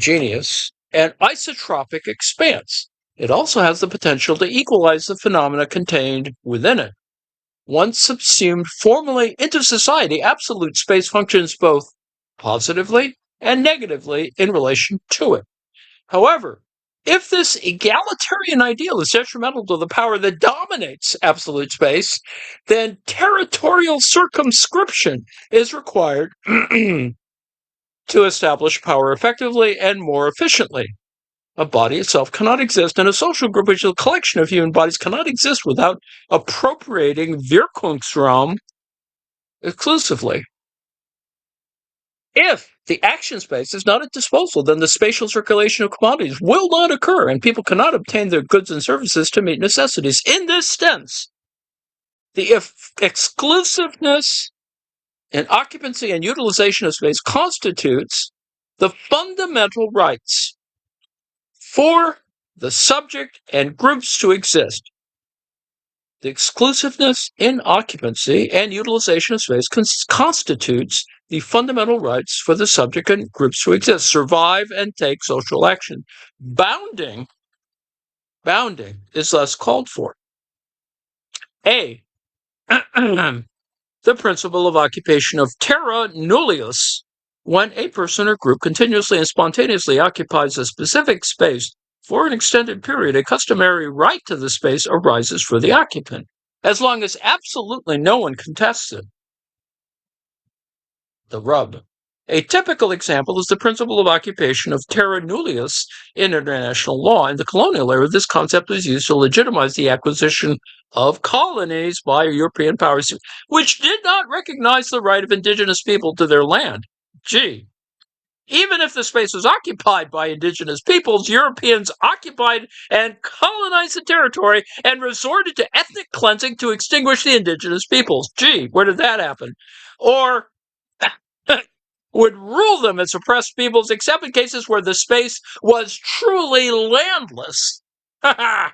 isotropic expanse. It also has the potential to equalize the phenomena contained within it. Once subsumed formally into society, absolute space functions both positively and negatively in relation to it. However, if this egalitarian ideal is detrimental to the power that dominates absolute space, then territorial circumscription is required to establish power effectively and more efficiently. A body itself cannot exist, and a social group, which is a collection of human bodies, cannot exist without appropriating Wirkungsraum exclusively. If the action space is not at disposal, then the spatial circulation of commodities will not occur, and people cannot obtain their goods and services to meet necessities. In this sense, the exclusiveness and occupancy and utilization of space constitutes the fundamental rights for the subject and groups to exist. The exclusiveness in occupancy and utilization of space constitutes the fundamental rights for the subject and groups to exist, survive, and take social action. Bounding is thus called for. A. The principle of occupation of terra nullius. When a person or group continuously and spontaneously occupies a specific space for an extended period, a customary right to the space arises for the occupant, as long as absolutely no one contests it. The rub. A typical example is the principle of occupation of terra nullius in international law. In the colonial era, this concept was used to legitimize the acquisition of colonies by European powers, which did not recognize the right of indigenous people to their land. Gee. Even if the space was occupied by indigenous peoples, Europeans occupied and colonized the territory and resorted to ethnic cleansing to extinguish the indigenous peoples. Gee, where did that happen? Or would rule them as oppressed peoples, except in cases where the space was truly landless. The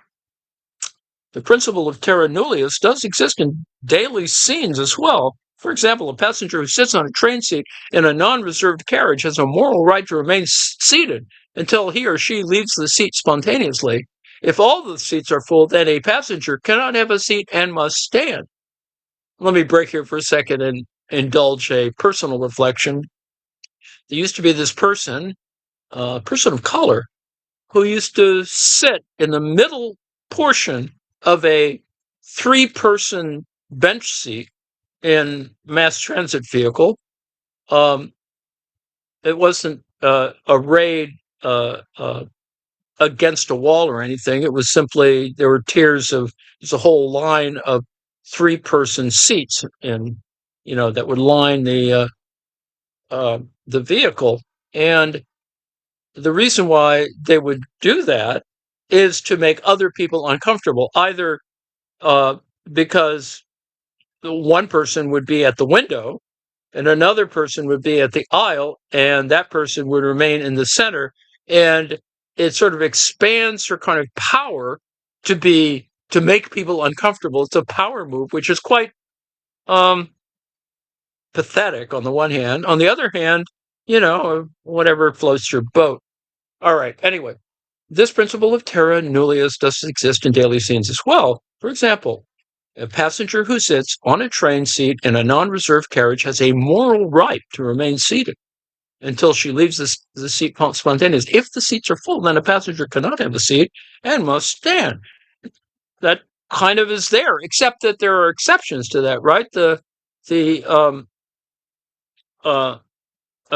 principle of terra nullius does exist in daily scenes as well. For example, a passenger who sits on a train seat in a non-reserved carriage has a moral right to remain seated until he or she leaves the seat spontaneously. If all the seats are full, then a passenger cannot have a seat and must stand. Let me break here for a second and indulge a personal reflection. There used to be this person of color, who used to sit in the middle portion of a 3-person bench seat in mass transit vehicle. It wasn't arrayed against a wall or anything. It was simply, there were tiers of, there's a whole line of 3-person seats that would line the vehicle. And the reason why they would do that is to make other people uncomfortable, either because one person would be at the window and another person would be at the aisle, and that person would remain in the center, and it sort of expands her kind of power to make people uncomfortable. It's a power move, which is quite pathetic on the one hand. On the other hand, whatever floats your boat. All right, anyway, this principle of terra nullius does exist in daily scenes as well. For example, a passenger who sits on a train seat in a non-reserved carriage has a moral right to remain seated until she leaves the seat spontaneously. If the seats are full, then a passenger cannot have a seat and must stand. That kind of is there, except that there are exceptions to that, right? The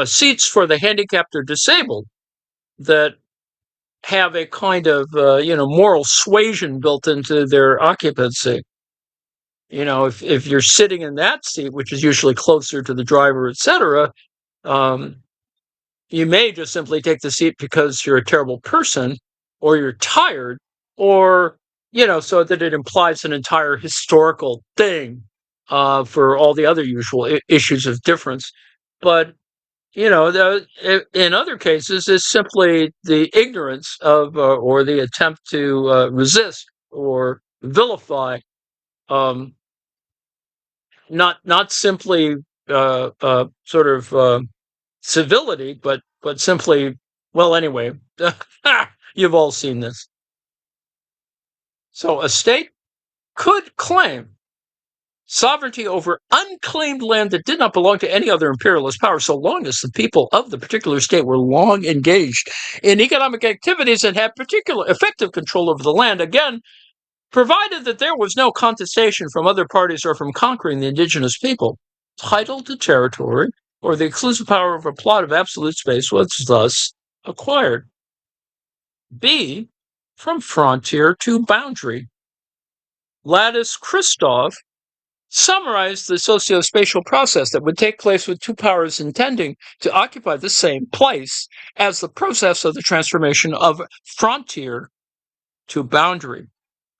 seats for the handicapped or disabled that have a kind of moral suasion built into their occupancy. If you're sitting in that seat, which is usually closer to the driver, etc., you may just simply take the seat because you're a terrible person or you're tired, or, so that it implies an entire historical thing for all the other usual issues of difference. But, in other cases, it's simply the ignorance of or the attempt to resist or vilify, um, not simply sort of civility, but simply, well, anyway, you've all seen this. So a state could claim sovereignty over unclaimed land that did not belong to any other imperialist power, so long as the people of the particular state were long engaged in economic activities and had particular effective control over the land. Again, provided that there was no contestation from other parties or from conquering the indigenous people. Title to territory or the exclusive power of a plot of absolute space was thus acquired. B, from frontier to boundary. Lattice Christoph summarized the socio-spatial process that would take place with two powers intending to occupy the same place as the process of the transformation of frontier to boundary.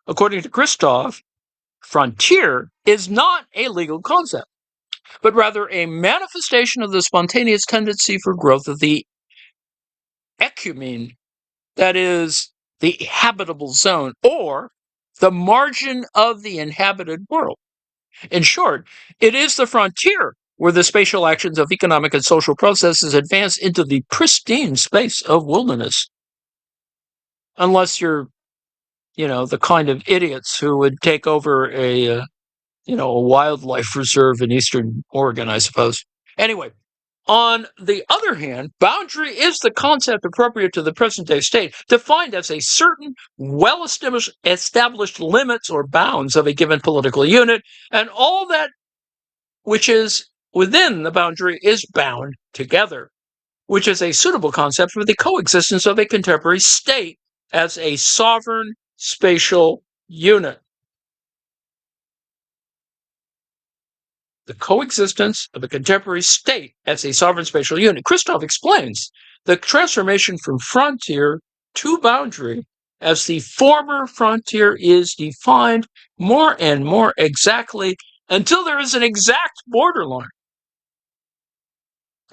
According to Christoph, frontier is not a legal concept, but rather a manifestation of the spontaneous tendency for growth of the ecumene, that is, the habitable zone, or the margin of the inhabited world. In short, it is the frontier where the spatial actions of economic and social processes advance into the pristine space of wilderness. Unless you're, the kind of idiots who would take over a wildlife reserve in eastern Oregon, I suppose. Anyway, on the other hand, boundary is the concept appropriate to the present-day state, defined as a certain well-established limits or bounds of a given political unit, and all that which is within the boundary is bound together, which is a suitable concept for the coexistence of a contemporary state as a sovereign spatial unit. The coexistence of a contemporary state as a sovereign spatial unit. Christoph explains the transformation from frontier to boundary as the former frontier is defined more and more exactly until there is an exact borderline.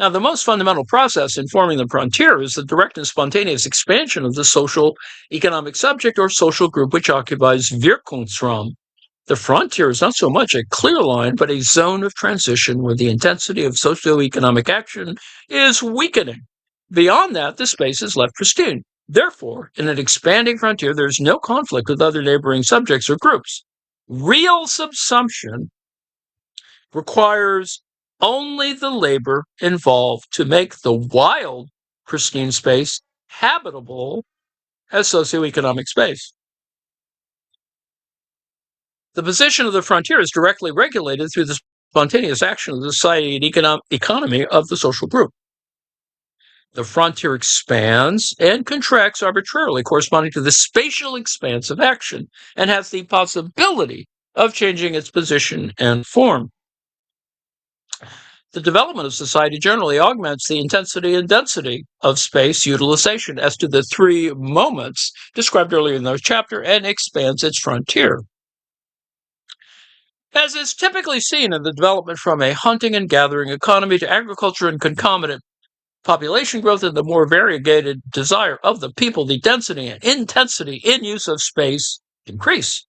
Now, the most fundamental process in forming the frontier is the direct and spontaneous expansion of the social economic subject or social group which occupies Wirkungsraum. The frontier is not so much a clear line, but a zone of transition where the intensity of socio-economic action is weakening. Beyond that, the space is left pristine. Therefore, in an expanding frontier, there is no conflict with other neighboring subjects or groups. Real subsumption requires only the labor involved to make the wild, pristine space habitable as socioeconomic space. The position of the frontier is directly regulated through the spontaneous action of the society and economy of the social group. The frontier expands and contracts arbitrarily, corresponding to the spatial expanse of action, and has the possibility of changing its position and form. The development of society generally augments the intensity and density of space utilization as to the three moments described earlier in the chapter and expands its frontier. As is typically seen in the development from a hunting and gathering economy to agriculture and concomitant population growth and the more variegated desire of the people, the density and intensity in use of space increase.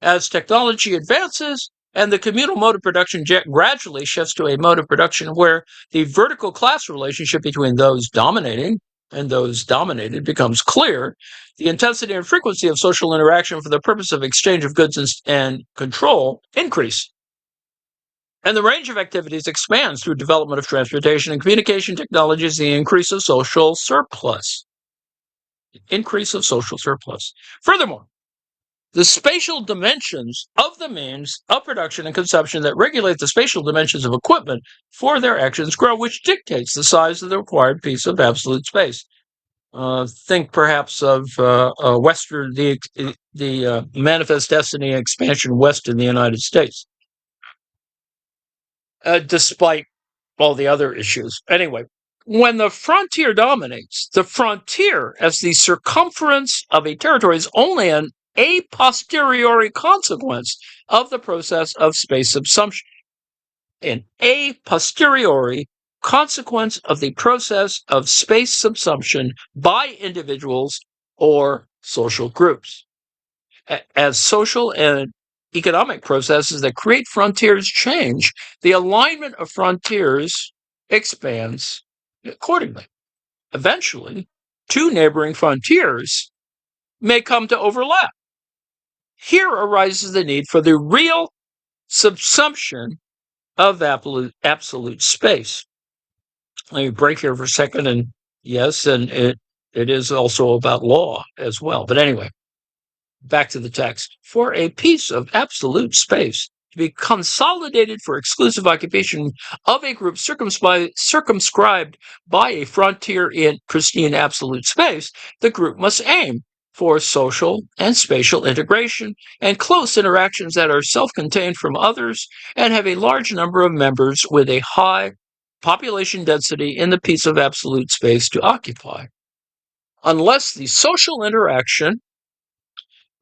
As technology advances and the communal mode of production gradually shifts to a mode of production where the vertical class relationship between those dominating and those dominated becomes clear, the intensity and frequency of social interaction for the purpose of exchange of goods and control increase. And the range of activities expands through development of transportation and communication technologies, the increase of social surplus. Furthermore, the spatial dimensions of the means of production and consumption that regulate the spatial dimensions of equipment for their actions grow, which dictates the size of the required piece of absolute space. Think perhaps of Western, the Manifest Destiny expansion west in the United States, despite all the other issues. Anyway, When the frontier dominates, the frontier as the circumference of a territory is only an a posteriori consequence of the process of space subsumption. An a posteriori consequence of the process of space subsumption by individuals or social groups. As social and economic processes that create frontiers change, the alignment of frontiers expands accordingly. Eventually, two neighboring frontiers may come to overlap. Here arises the need for the real subsumption of absolute space. Let me break here for a second, and yes, and it is also about law as well. But anyway, back to the text. For a piece of absolute space to be consolidated for exclusive occupation of a group circumscribed by a frontier in pristine absolute space, the group must aim for social and spatial integration and close interactions that are self-contained from others and have a large number of members with a high population density in the piece of absolute space to occupy. Unless the social interaction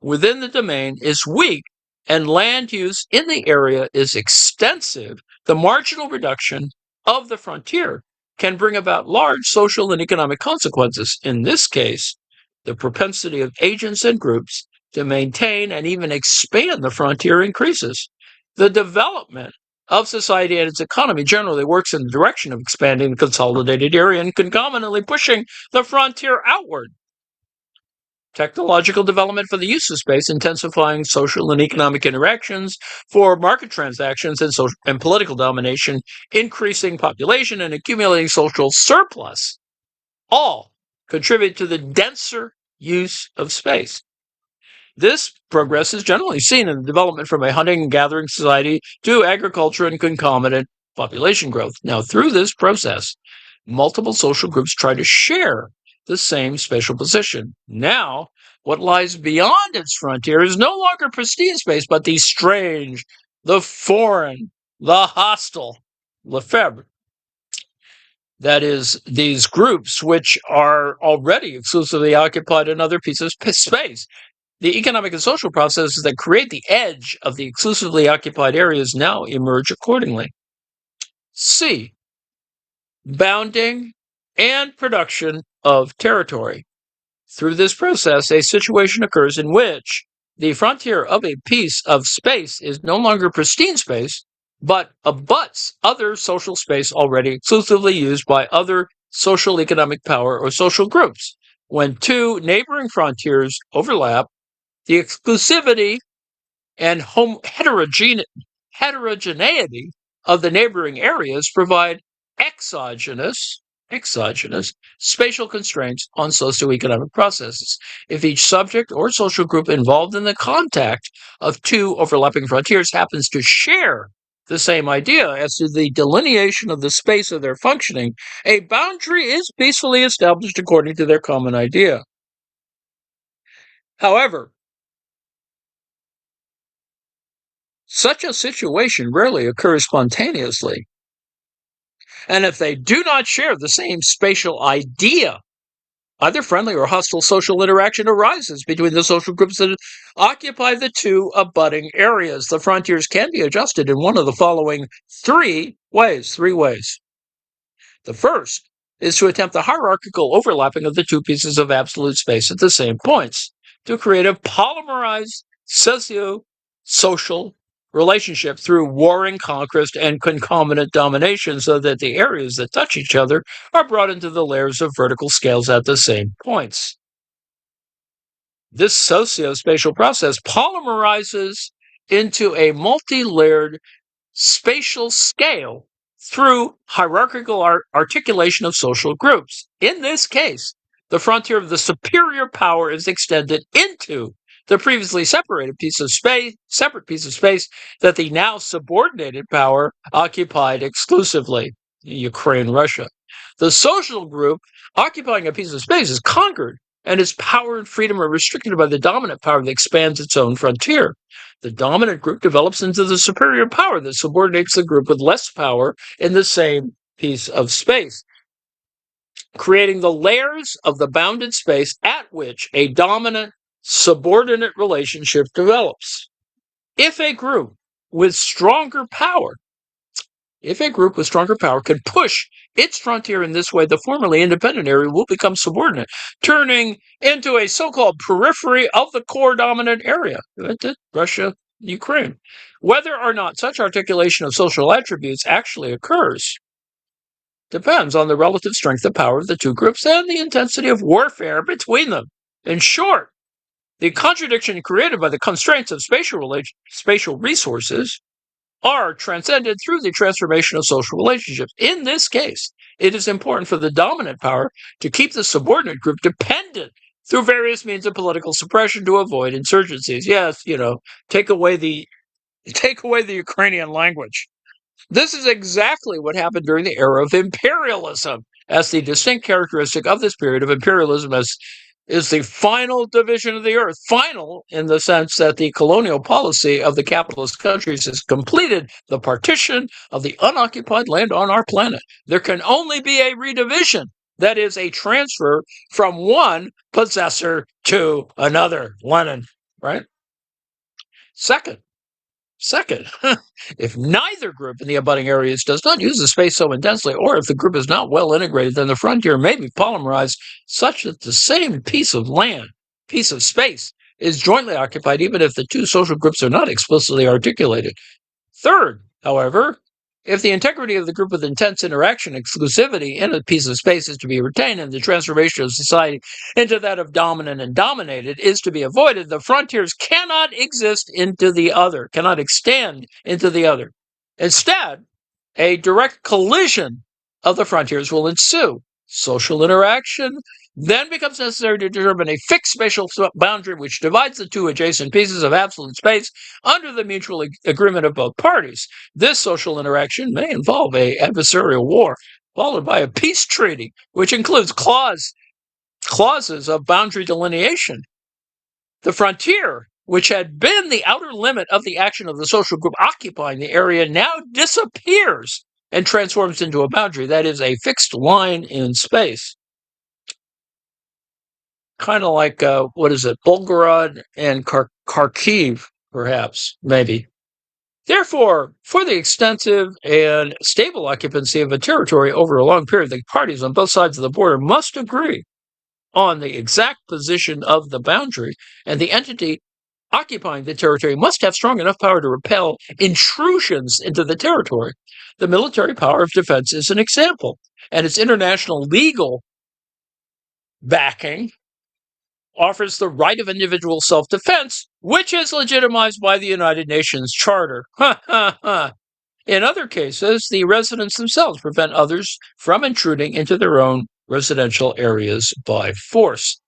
within the domain is weak and land use in the area is extensive, the marginal reduction of the frontier can bring about large social and economic consequences. In this case, the propensity of agents and groups to maintain and even expand the frontier increases. The development of society and its economy generally works in the direction of expanding the consolidated area and concomitantly pushing the frontier outward. Technological development for the use of space, intensifying social and economic interactions for market transactions and political domination, increasing population and accumulating social surplus, all contribute to the denser use of space. This progress is generally seen in the development from a hunting and gathering society to agriculture and concomitant population growth. Now, through this process, multiple social groups try to share the same spatial position. Now, what lies beyond its frontier is no longer pristine space, but the strange, the foreign, the hostile, Lefebvre. That is, these groups which are already exclusively occupied in other pieces of space. The economic and social processes that create the edge of the exclusively occupied areas now emerge accordingly. C. Bounding and production of territory. Through this process, a situation occurs in which the frontier of a piece of space is no longer pristine space, but abuts other social space already exclusively used by other social economic power or social groups. When two neighboring frontiers overlap, the exclusivity and heterogeneity of the neighboring areas provide exogenous spatial constraints on socioeconomic processes. If each subject or social group involved in the contact of two overlapping frontiers happens to share the same idea as to the delineation of the space of their functioning, a boundary is peacefully established according to their common idea. However, such a situation rarely occurs spontaneously. And if they do not share the same spatial idea, either friendly or hostile social interaction arises between the social groups that occupy the two abutting areas. The frontiers can be adjusted in one of the following three ways. The first is to attempt the hierarchical overlapping of the two pieces of absolute space at the same points to create a polymerized socio-social relationship through warring conquest and concomitant domination so that the areas that touch each other are brought into the layers of vertical scales at the same points. This socio-spatial process polymerizes into a multi-layered spatial scale through hierarchical articulation of social groups. In this case, the frontier of the superior power is extended into the previously separate piece of space that the now subordinated power occupied exclusively, Ukraine, Russia. The social group occupying a piece of space is conquered, and its power and freedom are restricted by the dominant power that expands its own frontier. The dominant group develops into the superior power that subordinates the group with less power in the same piece of space. creating the layers of the bounded space at which a dominant-subordinate relationship develops. If a group with stronger power can push its frontier in this way, the formerly independent area will become subordinate, turning into a so-called periphery of the core dominant area. Russia, Ukraine. Whether or not such articulation of social attributes actually occurs depends on the relative strength of power of the two groups and the intensity of warfare between them. In short, the contradiction created by the constraints of spatial resources are transcended through the transformation of social relationships. In this case, it is important for the dominant power to keep the subordinate group dependent through various means of political suppression to avoid insurgencies. Yes, take away the Ukrainian language. This is exactly what happened during the era of imperialism, as the distinct characteristic of this period of imperialism is the final division of the earth. Final in the sense that the colonial policy of the capitalist countries has completed the partition of the unoccupied land on our planet. There can only be a redivision, that is, a transfer from one possessor to another. Lenin, right? Second, if neither group in the abutting areas does not use the space so intensely, or if the group is not well integrated, then the frontier may be polymerized such that the same piece of space, is jointly occupied, even if the two social groups are not explicitly articulated. Third, however, if the integrity of the group with intense interaction, exclusivity in a piece of space is to be retained, and the transformation of society into that of dominant and dominated is to be avoided, the frontiers cannot extend into the other. Instead, a direct collision of the frontiers will ensue. Social interaction then becomes necessary to determine a fixed spatial boundary which divides the two adjacent pieces of absolute space under the mutual agreement of both parties. This social interaction may involve an adversarial war, followed by a peace treaty, which includes clauses of boundary delineation. The frontier, which had been the outer limit of the action of the social group occupying the area, now disappears and transforms into a boundary, that is, a fixed line in space. Kind of like, Volgograd and Kharkiv, perhaps, maybe. Therefore, for the extensive and stable occupancy of a territory over a long period, the parties on both sides of the border must agree on the exact position of the boundary, and the entity occupying the territory must have strong enough power to repel intrusions into the territory. The military power of defense is an example, and its international legal backing offers the right of individual self-defense, which is legitimized by the United Nations Charter. In other cases, the residents themselves prevent others from intruding into their own residential areas by force.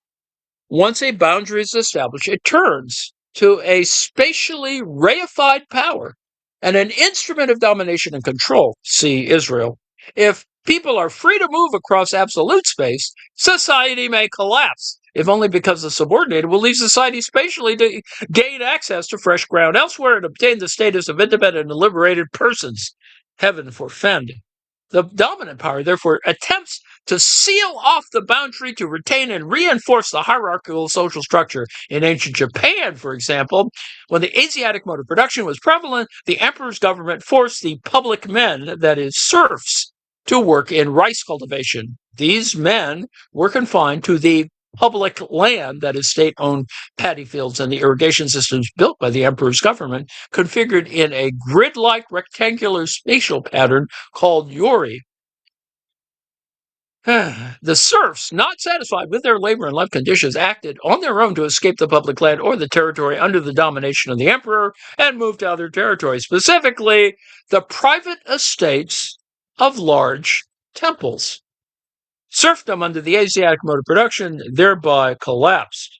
Once a boundary is established, it turns to a spatially reified power and an instrument of domination and control. See Israel. If people are free to move across absolute space, society may collapse, if only because the subordinated will leave society spatially to gain access to fresh ground elsewhere and obtain the status of independent and liberated persons. Heaven forfend. The dominant power, therefore, attempts to seal off the boundary to retain and reinforce the hierarchical social structure. In ancient Japan, for example, when the Asiatic mode of production was prevalent, the emperor's government forced the public men, that is, serfs, to work in rice cultivation. These men were confined to the public land, that is, state-owned paddy fields, and the irrigation systems built by the emperor's government, configured in a grid-like rectangular spatial pattern called yori. The serfs, not satisfied with their labor and life conditions, acted on their own to escape the public land or the territory under the domination of the emperor and moved to other territories, specifically the private estates of large temples. Serfdom under the Asiatic mode of production thereby collapsed.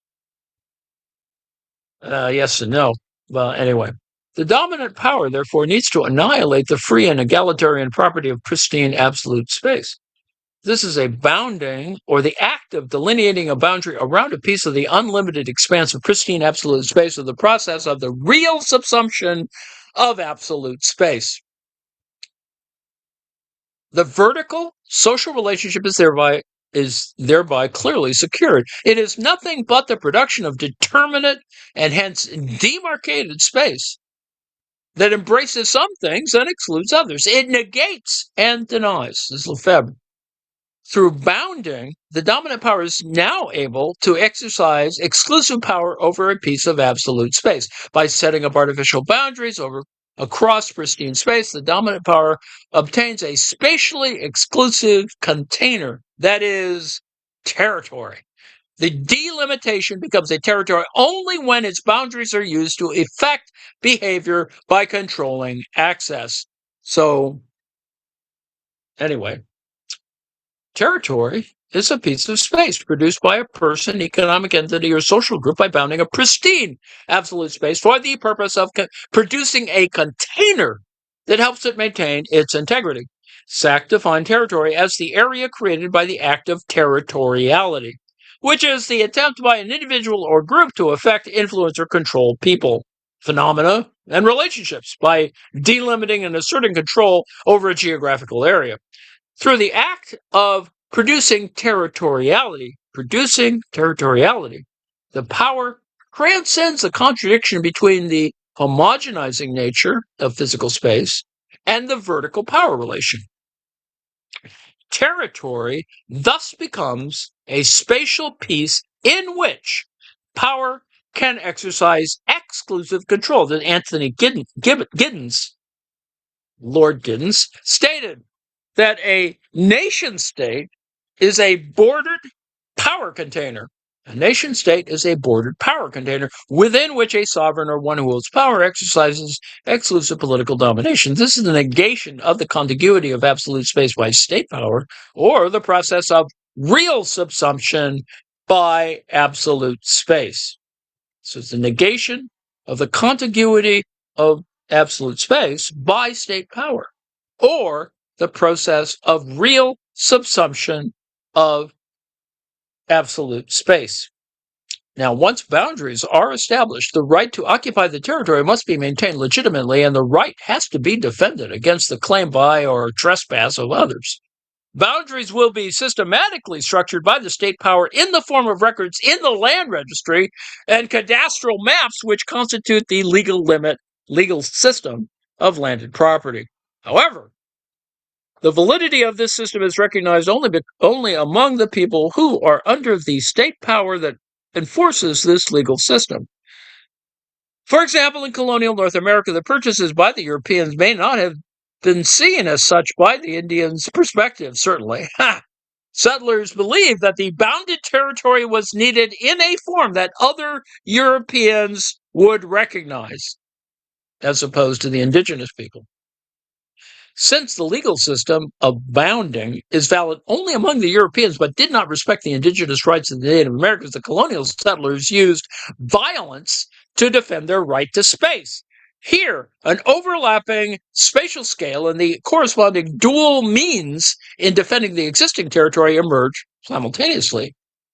Yes and no. Well, anyway. The dominant power, therefore, needs to annihilate the free and egalitarian property of pristine absolute space. This is a bounding, or the act of delineating a boundary around a piece of the unlimited expanse of pristine absolute space, or the process of the real subsumption of absolute space. The vertical social relationship is thereby is thereby clearly secured. It is nothing but the production of determinate and hence demarcated space that embraces some things and excludes others. It negates and denies. This is Lefebvre. Through bounding, the dominant power is now able to exercise exclusive power over a piece of absolute space. By setting up artificial boundaries across pristine space, the dominant power obtains a spatially exclusive container, that is, territory. The delimitation becomes a territory only when its boundaries are used to effect behavior by controlling access. So, anyway, territory is a piece of space produced by a person, economic entity, or social group by bounding a pristine absolute space for the purpose of producing a container that helps it maintain its integrity. Sack defined territory as the area created by the act of territoriality, which is the attempt by an individual or group to affect, influence, or control people, phenomena, and relationships by delimiting and asserting control over a geographical area. Through the act of producing territoriality, the power transcends the contradiction between the homogenizing nature of physical space and the vertical power relation. Territory thus becomes a spatial piece in which power can exercise exclusive control. That Anthony Giddens, Lord Giddens, stated that a nation-state is a bordered power container. A nation-state is a bordered power container within which a sovereign or one who holds power exercises exclusive political domination. This is the negation of the contiguity of absolute space by state power, or the process of real subsumption by absolute space. So it's the negation of the contiguity of absolute space by state power, or the process of real subsumption of absolute space. Now, once boundaries are established, the right to occupy the territory must be maintained legitimately, and the right has to be defended against the claim by or trespass of others. Boundaries will be systematically structured by the state power in the form of records in the land registry and cadastral maps, which constitute the legal system of landed property. However, the validity of this system is recognized only among the people who are under the state power that enforces this legal system. For example, in colonial North America, the purchases by the Europeans may not have been seen as such by the Indians' perspective, certainly. Settlers believed that the bounded territory was needed in a form that other Europeans would recognize, as opposed to the indigenous people. Since the legal system of bounding is valid only among the Europeans but did not respect the indigenous rights of the Native Americans, the colonial settlers used violence to defend their right to space. Here, an overlapping spatial scale and the corresponding dual means in defending the existing territory emerge simultaneously.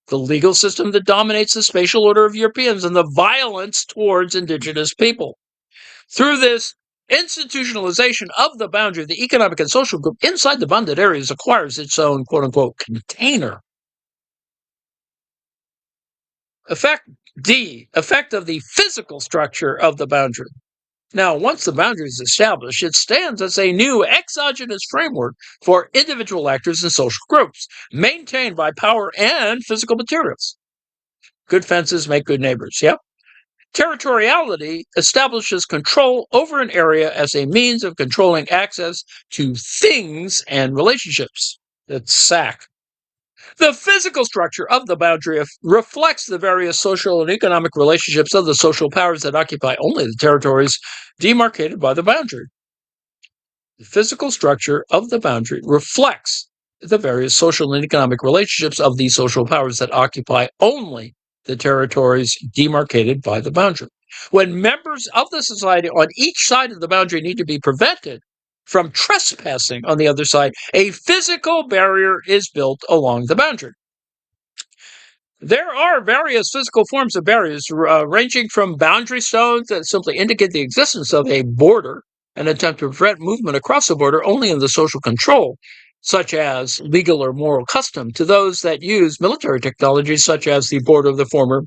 The legal system that dominates the spatial order of Europeans and the violence towards indigenous people. Through this institutionalization of the boundary, the economic and social group inside the bounded areas acquires its own quote-unquote container. Effect of the physical structure of the boundary. Now, once the boundary is established, it stands as a new exogenous framework for individual actors and social groups, maintained by power and physical materials. Good fences make good neighbors, yep. Territoriality establishes control over an area as a means of controlling access to things and relationships. That's SAC. The physical structure of the boundary reflects the various social and economic relationships of the social powers that occupy only the territories demarcated by the boundary. The physical structure of the boundary reflects the various social and economic relationships of the social powers that occupy only the territories demarcated by the boundary. When members of the society on each side of the boundary need to be prevented from trespassing on the other side, a physical barrier is built along the boundary. There are various physical forms of barriers, ranging from boundary stones that simply indicate the existence of a border and attempt to prevent movement across the border only in the social control, such as legal or moral custom, to those that use military technologies, such as the border of the former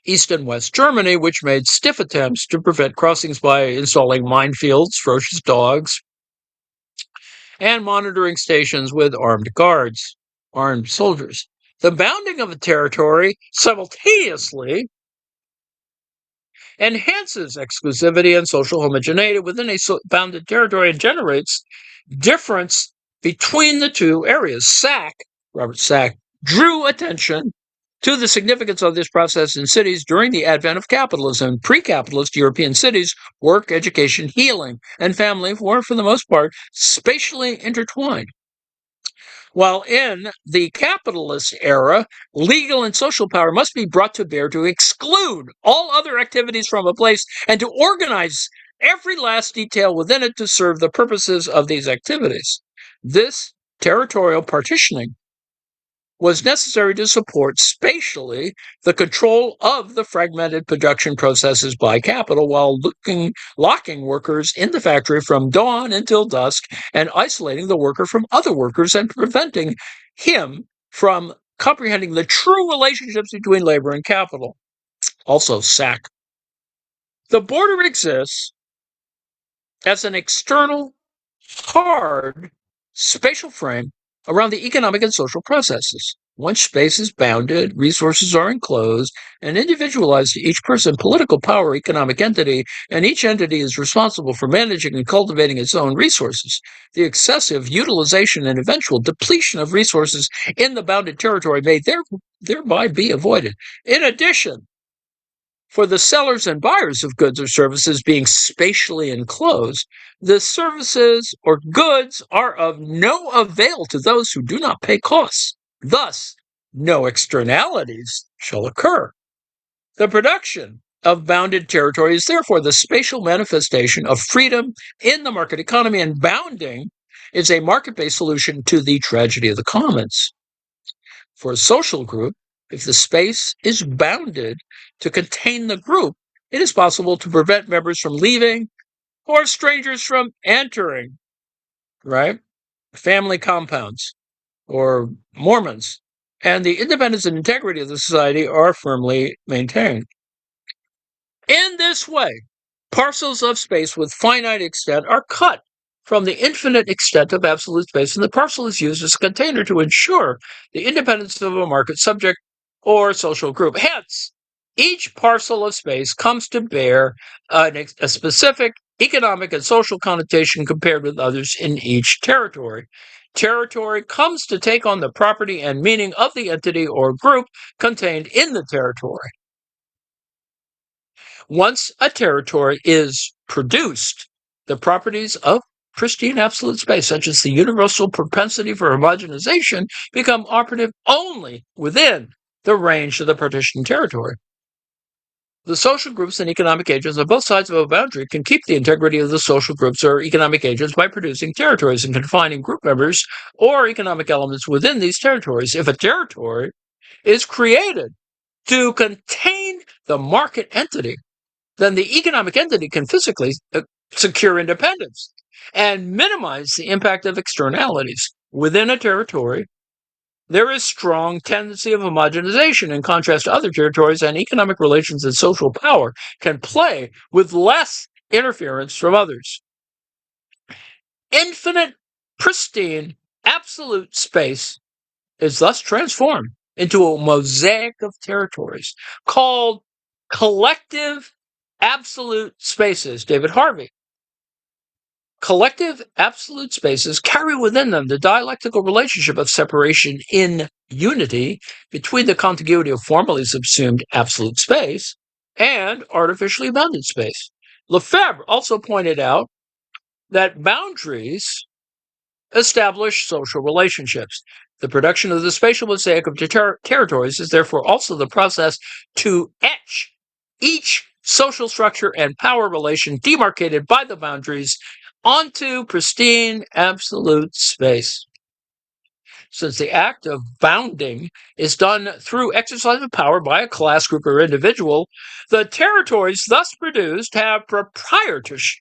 East and West Germany, which made stiff attempts to prevent crossings by installing minefields, ferocious dogs, and monitoring stations with armed soldiers. The bounding of a territory simultaneously enhances exclusivity and social homogeneity within a bounded territory and generates difference between the two areas. Robert Sack, drew attention to the significance of this process in cities during the advent of capitalism. Pre-capitalist European cities, work, education, healing, and family were, for the most part, spatially intertwined. While in the capitalist era, legal and social power must be brought to bear to exclude all other activities from a place and to organize every last detail within it to serve the purposes of these activities. This territorial partitioning was necessary to support spatially the control of the fragmented production processes by capital while locking workers in the factory from dawn until dusk and isolating the worker from other workers and preventing him from comprehending the true relationships between labor and capital. Also, Sack. The border exists as an external, hard, spatial frame around the economic and social processes. Once space is bounded, resources are enclosed and individualized to each person, political power, economic entity, and each entity is responsible for managing and cultivating its own resources. The excessive utilization and eventual depletion of resources in the bounded territory may thereby be avoided. In addition, for the sellers and buyers of goods or services being spatially enclosed, the services or goods are of no avail to those who do not pay costs. Thus, no externalities shall occur. The production of bounded territory is therefore the spatial manifestation of freedom in the market economy, and bounding is a market-based solution to the tragedy of the commons. For a social group, if the space is bounded to contain the group, it is possible to prevent members from leaving or strangers from entering, right? Family compounds or Mormons, and the independence and integrity of the society are firmly maintained. In this way, parcels of space with finite extent are cut from the infinite extent of absolute space, and the parcel is used as a container to ensure the independence of a market subject or social group. Hence, each parcel of space comes to bear a specific economic and social connotation compared with others in each territory. Territory comes to take on the property and meaning of the entity or group contained in the territory. Once a territory is produced, the properties of pristine absolute space, such as the universal propensity for homogenization, become operative only within the range of the partitioned territory. The social groups and economic agents on both sides of a boundary can keep the integrity of the social groups or economic agents by producing territories and confining group members or economic elements within these territories. If a territory is created to contain the market entity, then the economic entity can physically secure independence and minimize the impact of externalities. Within a territory, there is strong tendency of homogenization in contrast to other territories, and economic relations and social power can play with less interference from others. Infinite, pristine, absolute space is thus transformed into a mosaic of territories called collective absolute spaces. David Harvey. Collective absolute spaces carry within them the dialectical relationship of separation in unity between the contiguity of formally subsumed absolute space and artificially bounded space. Lefebvre also pointed out that boundaries establish social relationships. The production of the spatial mosaic of territories is therefore also the process to etch each social structure and power relation demarcated by the boundaries onto pristine absolute space. Since the act of bounding is done through exercise of power by a class, group, or individual, the territories thus produced have proprietorship.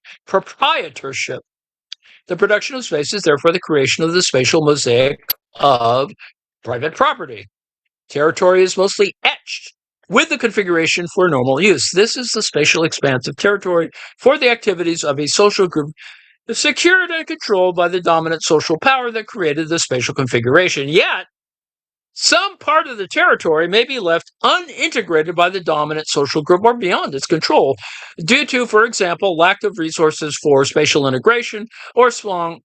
The production of space is therefore the creation of the spatial mosaic of private property. Territory is mostly etched with the configuration for normal use. This is the spatial expanse of territory for the activities of a social group secured and controlled by the dominant social power that created the spatial configuration. Yet, some part of the territory may be left unintegrated by the dominant social group or beyond its control, due to, for example, lack of resources for spatial integration or strong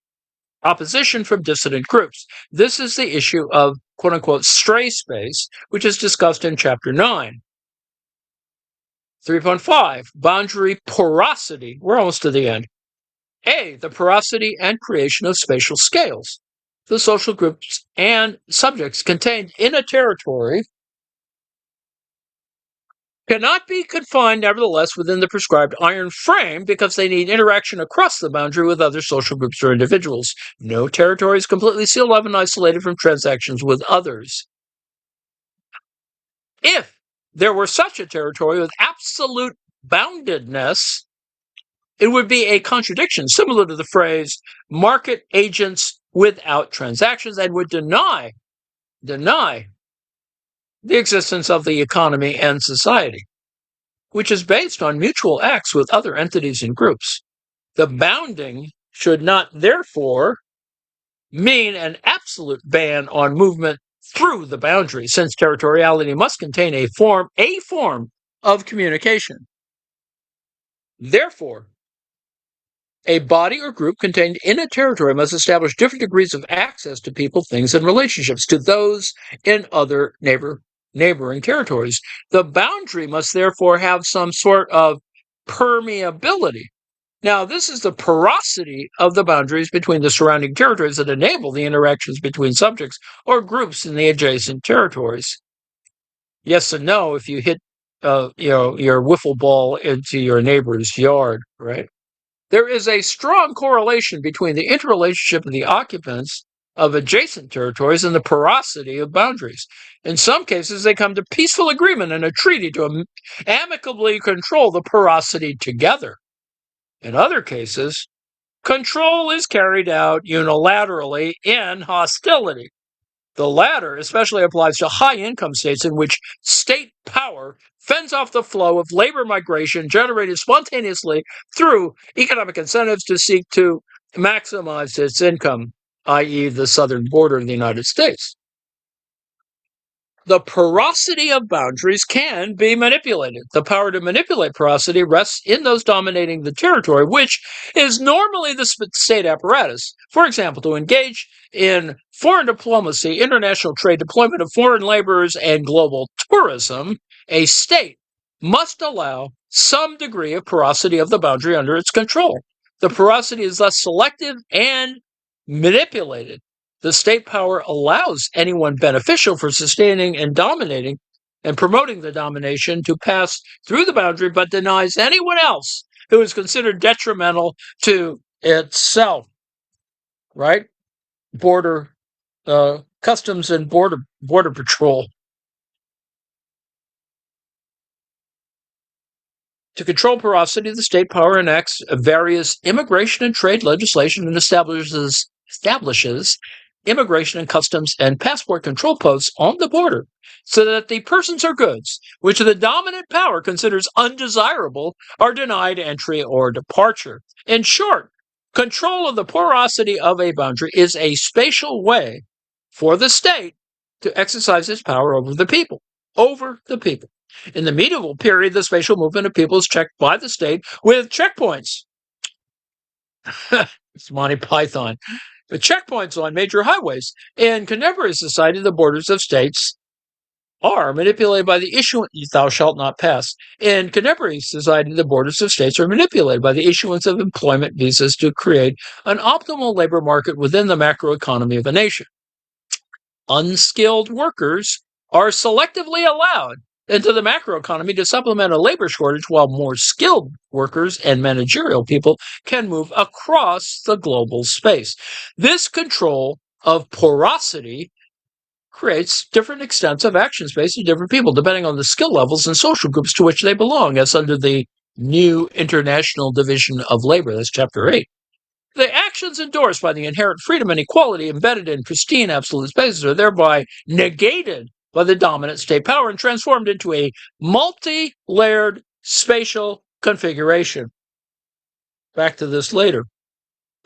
opposition from dissident groups. This is the issue of quote-unquote stray space, which is discussed in Chapter 9. 3.5, boundary porosity. We're almost to the end. A, the porosity and creation of spatial scales. The social groups and subjects contained in a territory cannot be confined, nevertheless, within the prescribed iron frame because they need interaction across the boundary with other social groups or individuals. No territory is completely sealed off and isolated from transactions with others. If there were such a territory with absolute boundedness, it would be a contradiction, similar to the phrase market agents without transactions, and would deny the existence of the economy and society, which is based on mutual acts with other entities and groups. The bounding should not, therefore, mean an absolute ban on movement through the boundary, since territoriality must contain a form of communication. Therefore, a body or group contained in a territory must establish different degrees of access to people, things, and relationships to those in other neighboring territories. The boundary must therefore have some sort of permeability. Now, this is the porosity of the boundaries between the surrounding territories that enable the interactions between subjects or groups in the adjacent territories. Yes and no if you hit your wiffle ball into your neighbor's yard, right? There is a strong correlation between the interrelationship of the occupants of adjacent territories and the porosity of boundaries. In some cases, they come to peaceful agreement in a treaty to amicably control the porosity together. In other cases, control is carried out unilaterally in hostility. The latter especially applies to high-income states in which state power fends off the flow of labor migration generated spontaneously through economic incentives to seek to maximize its income, i.e. the southern border of the United States. The porosity of boundaries can be manipulated. The power to manipulate porosity rests in those dominating the territory, which is normally the state apparatus. For example, to engage in foreign diplomacy, international trade, deployment of foreign laborers, and global tourism, a state must allow some degree of porosity of the boundary under its control. The porosity is thus selective and manipulated. The state power allows anyone beneficial for sustaining and dominating and promoting the domination to pass through the boundary, but denies anyone else who is considered detrimental to itself. Right? Border customs and border patrol. To control porosity, the state power enacts various immigration and trade legislation and establishes immigration and customs and passport control posts on the border so that the persons or goods which the dominant power considers undesirable are denied entry or departure. In short, control of the porosity of a boundary is a spatial way for the state to exercise its power over the people. In the medieval period, the spatial movement of people is checked by the state with checkpoints. It's Monty Python. The checkpoints on major highways. In contemporary society, the borders of states are manipulated by the issuance, thou shalt not pass. In contemporary society, the borders of states are manipulated by the issuance of employment visas to create an optimal labor market within the macroeconomy of a nation. Unskilled workers are selectively allowed into the macroeconomy to supplement a labor shortage, while more skilled workers and managerial people can move across the global space. This control of porosity creates different extents of action space to different people, depending on the skill levels and social groups to which they belong, as under the new International Division of Labor. That's Chapter 8. The actions endorsed by the inherent freedom and equality embedded in pristine absolute spaces are thereby negated by the dominant state power and transformed into a multi-layered spatial configuration. Back to this later.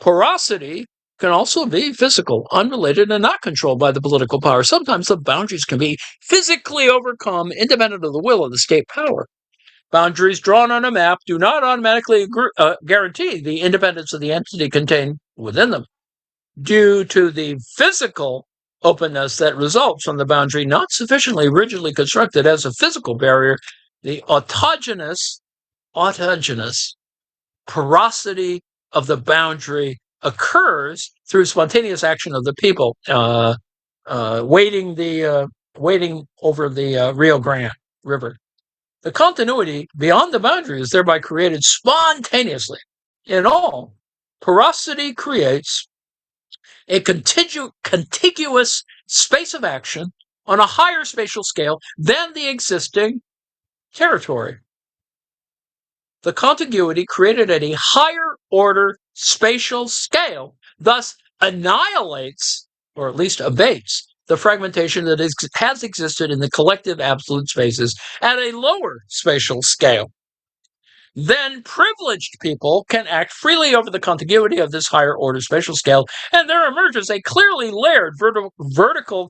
Porosity can also be physical, unrelated, and not controlled by the political power. Sometimes the boundaries can be physically overcome, independent of the will of the state power. Boundaries drawn on a map do not automatically guarantee the independence of the entity contained within them. Due to the physical openness that results from the boundary not sufficiently rigidly constructed as a physical barrier, the autogenous porosity of the boundary occurs through spontaneous action of the people wading over the Rio Grande River. The continuity beyond the boundary is thereby created spontaneously. In all, porosity creates a contiguous space of action on a higher spatial scale than the existing territory. The contiguity created at a higher order spatial scale thus annihilates, or at least abates, the fragmentation that has existed in the collective absolute spaces at a lower spatial scale. Then privileged people can act freely over the contiguity of this higher order spatial scale, and there emerges a clearly layered vertical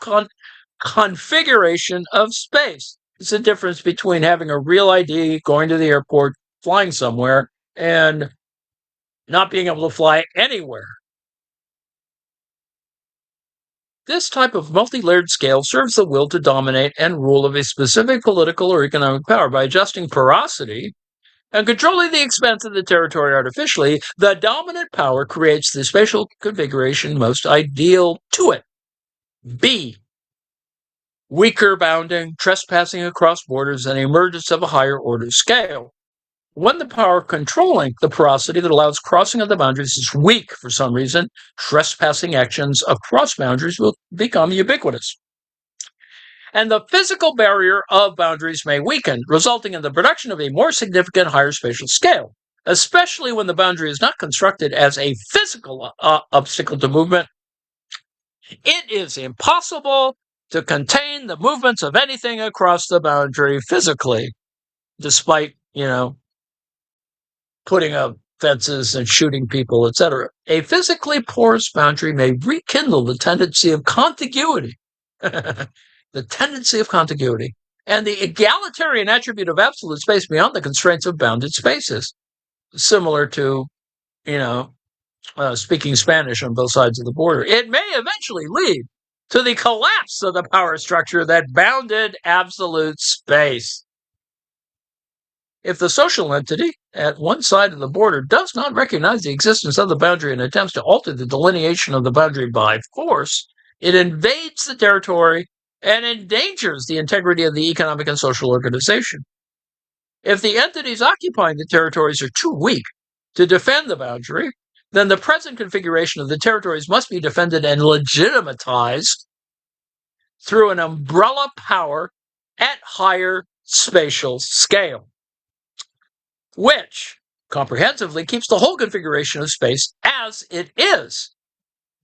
configuration of space. It's the difference between having a real ID, going to the airport, flying somewhere, and not being able to fly anywhere. This type of multi-layered scale serves the will to dominate and rule of a specific political or economic power. By adjusting porosity and controlling the expanse of the territory artificially, the dominant power creates the spatial configuration most ideal to it. B. Weaker bounding, trespassing across borders, and emergence of a higher order scale. When the power controlling the porosity that allows crossing of the boundaries is weak for some reason, trespassing actions across boundaries will become ubiquitous. And the physical barrier of boundaries may weaken, resulting in the production of a more significant higher spatial scale, especially when the boundary is not constructed as a physical obstacle to movement. It is impossible to contain the movements of anything across the boundary physically, despite, putting up fences and shooting people, etc. A physically porous boundary may rekindle the tendency of contiguity. The tendency of contiguity, and the egalitarian attribute of absolute space beyond the constraints of bounded spaces, similar to, speaking Spanish on both sides of the border. It may eventually lead to the collapse of the power structure that bounded absolute space. If the social entity at one side of the border does not recognize the existence of the boundary and attempts to alter the delineation of the boundary by force, it invades the territory and endangers the integrity of the economic and social organization. If the entities occupying the territories are too weak to defend the boundary, then the present configuration of the territories must be defended and legitimatized through an umbrella power at higher spatial scale, which comprehensively keeps the whole configuration of space as it is,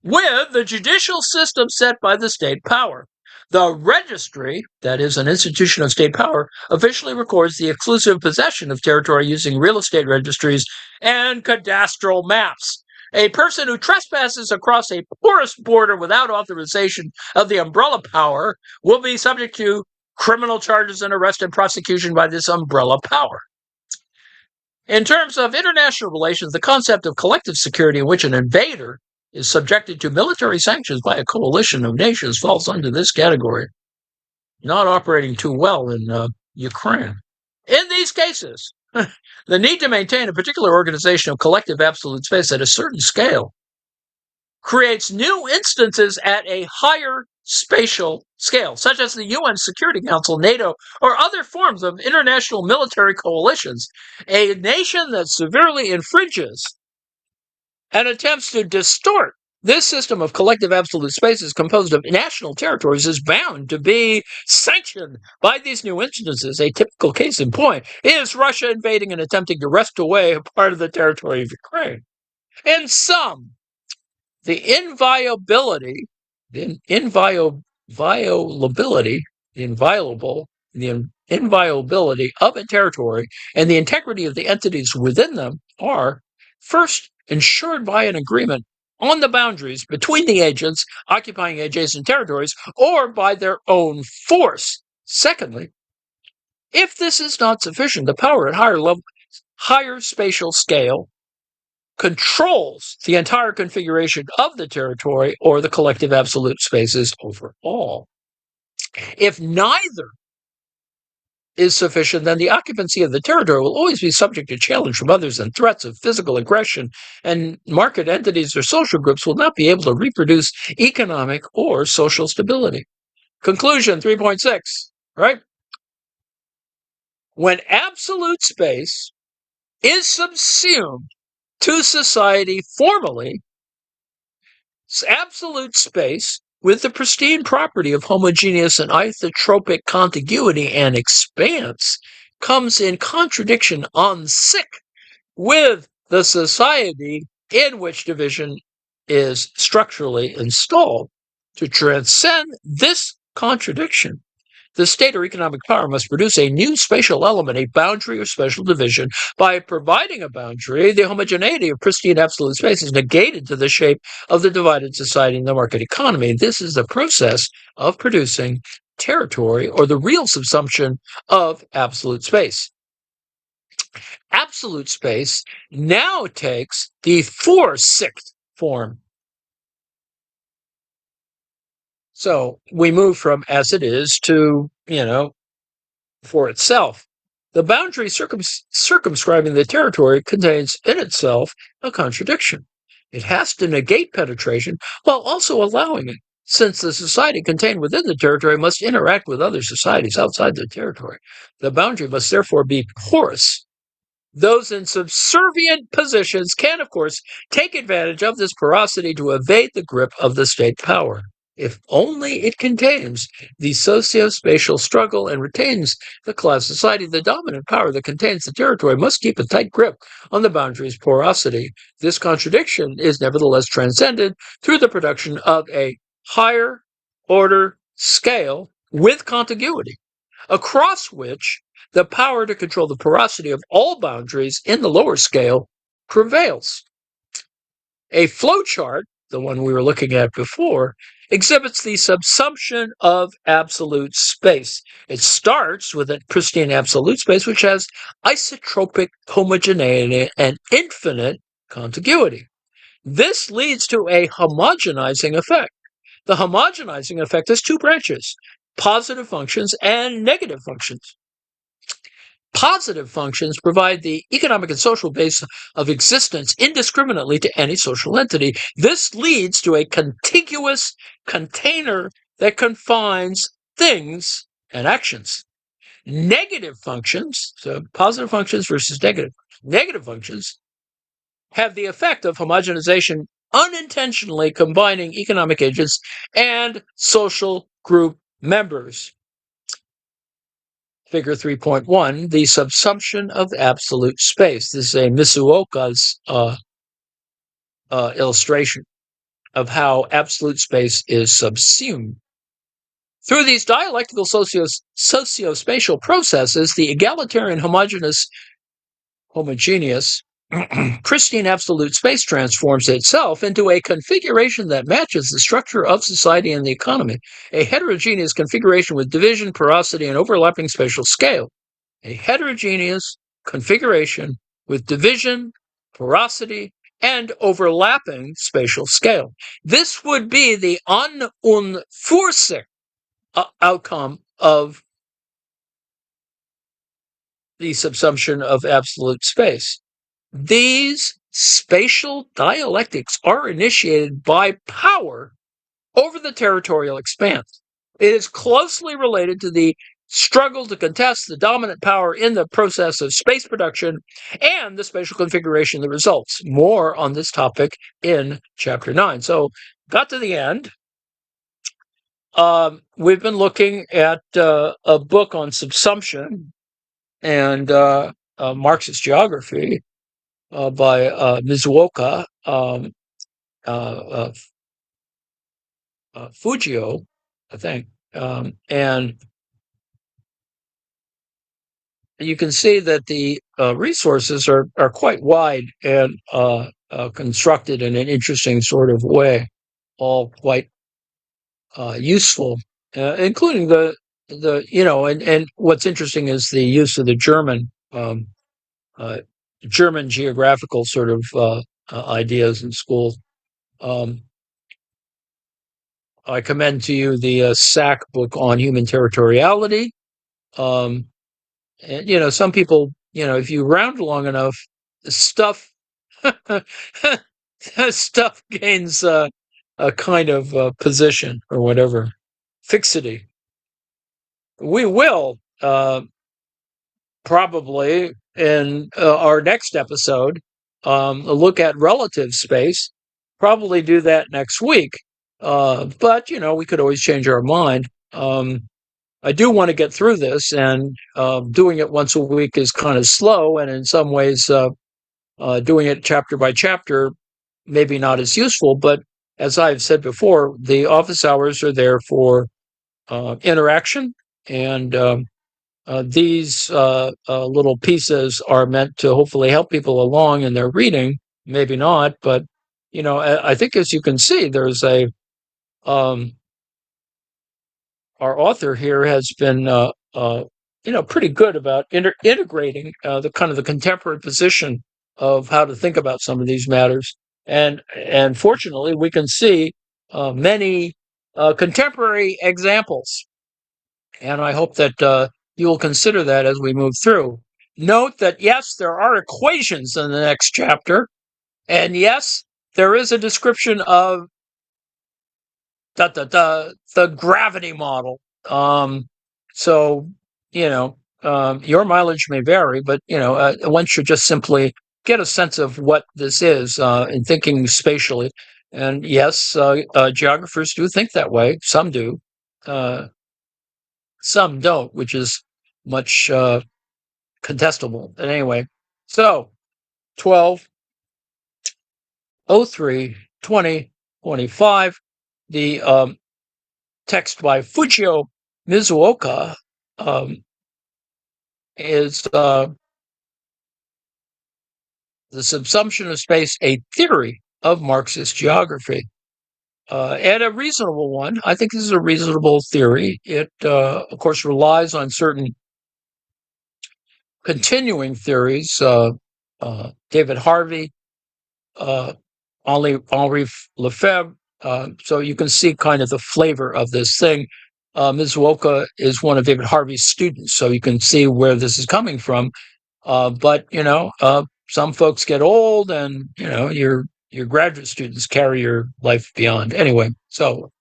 with the judicial system set by the state power. The registry, that is an institution of state power, officially records the exclusive possession of territory using real estate registries and cadastral maps. A person who trespasses across a porous border without authorization of the umbrella power will be subject to criminal charges and arrest and prosecution by this umbrella power. In terms of international relations, the concept of collective security in which an invader is subjected to military sanctions by a coalition of nations falls under this category. Not operating too well in Ukraine. In these cases, the need to maintain a particular organization of collective absolute space at a certain scale creates new instances at a higher spatial scale, such as the UN Security Council, NATO, or other forms of international military coalitions. A nation that severely infringes and attempts to distort this system of collective absolute spaces composed of national territories is bound to be sanctioned by these new instances. A typical case in point is Russia invading and attempting to wrest away a part of the territory of Ukraine. In sum, the inviolability, the inviolability, the inviolability of a territory and the integrity of the entities within them are first ensured by an agreement on the boundaries between the agents occupying adjacent territories or by their own force. Secondly, if this is not sufficient, the power at higher spatial scale controls the entire configuration of the territory or the collective absolute spaces overall. If neither is sufficient, then the occupancy of the territory will always be subject to challenge from others and threats of physical aggression, and market entities or social groups will not be able to reproduce economic or social stability. Conclusion 3.6, right? When absolute space is subsumed to society formally, absolute space with the pristine property of homogeneous and isotropic contiguity and expanse comes in contradiction on sick with the society in which division is structurally installed. To transcend this contradiction, the state or economic power must produce a new spatial element, a boundary or special division. By providing a boundary, the homogeneity of pristine absolute space is negated to the shape of the divided society in the market economy. This is the process of producing territory or the real subsumption of absolute space. Absolute space now takes the four-sixth form. So we move from as it is to, for itself. The boundary circumscribing the territory contains in itself a contradiction. It has to negate penetration while also allowing it, since the society contained within the territory must interact with other societies outside the territory. The boundary must therefore be porous. Those in subservient positions can, of course, take advantage of this porosity to evade the grip of the state power, if only it contains the socio-spatial struggle and retains the class society. The dominant power that contains the territory must keep a tight grip on the boundary's porosity. This contradiction is nevertheless transcended through the production of a higher order scale with contiguity, across which the power to control the porosity of all boundaries in the lower scale prevails. A flowchart, the one we were looking at before, exhibits the subsumption of absolute space. It starts with a pristine absolute space, which has isotropic homogeneity and infinite contiguity. This leads to a homogenizing effect. The homogenizing effect has two branches: positive functions and negative functions. Positive functions provide the economic and social base of existence indiscriminately to any social entity. This leads to a contiguous container that confines things and actions. Negative functions, so positive functions versus negative functions, have the effect of homogenization, unintentionally combining economic agents and social group members. Figure 3.1, the subsumption of absolute space. This is a Mizuoka's illustration of how absolute space is subsumed. Through these dialectical socio-spatial processes, the egalitarian homogeneous pristine absolute space transforms itself into a configuration that matches the structure of society and the economy, a heterogeneous configuration with division, porosity, and overlapping spatial scale. A heterogeneous configuration with division, porosity, and overlapping spatial scale. This would be the an und für sich outcome of the subsumption of absolute space. These spatial dialectics are initiated by power over the territorial expanse. It is closely related to the struggle to contest the dominant power in the process of space production and the spatial configuration that results. More on this topic in Chapter 9. So, got to the end. We've been looking at a book on subsumption and Marxist geography by Mizuoka. um, Fujio, I think, and you can see that the resources are quite wide and constructed in an interesting sort of way, all quite useful, including and what's interesting is the use of the uh, German geographical sort of ideas in schools. Um, I commend to you the SAC book on human territoriality. Um, and some people, if you round long enough, stuff stuff gains a kind of position or whatever fixity. We will probably in our next episode look at relative space. Probably do that next week, but we could always change our mind. I do want to get through this, and doing it once a week is kind of slow, and in some ways, doing it chapter by chapter maybe not as useful. But as I've said before, the office hours are there for interaction, and these little pieces are meant to hopefully help people along in their reading. Maybe not, but I think as you can see, there's um, our author here has been pretty good about integrating the kind of the contemporary position of how to think about some of these matters, and fortunately we can see many contemporary examples, and I hope that you will consider that as we move through. Note that yes, there are equations in the next chapter, and yes, there is a description of the gravity model. So, your mileage may vary, but, one should just simply get a sense of what this is in thinking spatially. And yes, geographers do think that way. Some do. Uh, some don't, which is much contestable. But anyway, so 12/03/2025, the text by Fujio Mizuoka is The Subsumption of Space, a Theory of Marxist Geography. And a reasonable one. I think this is a reasonable theory. It, of course, relies on certain continuing theories. David Harvey, Henri Lefebvre. So you can see kind of the flavor of this thing. Mizuoka is one of David Harvey's students, so you can see where this is coming from. But some folks get old, and your graduate students carry your life beyond. Anyway, so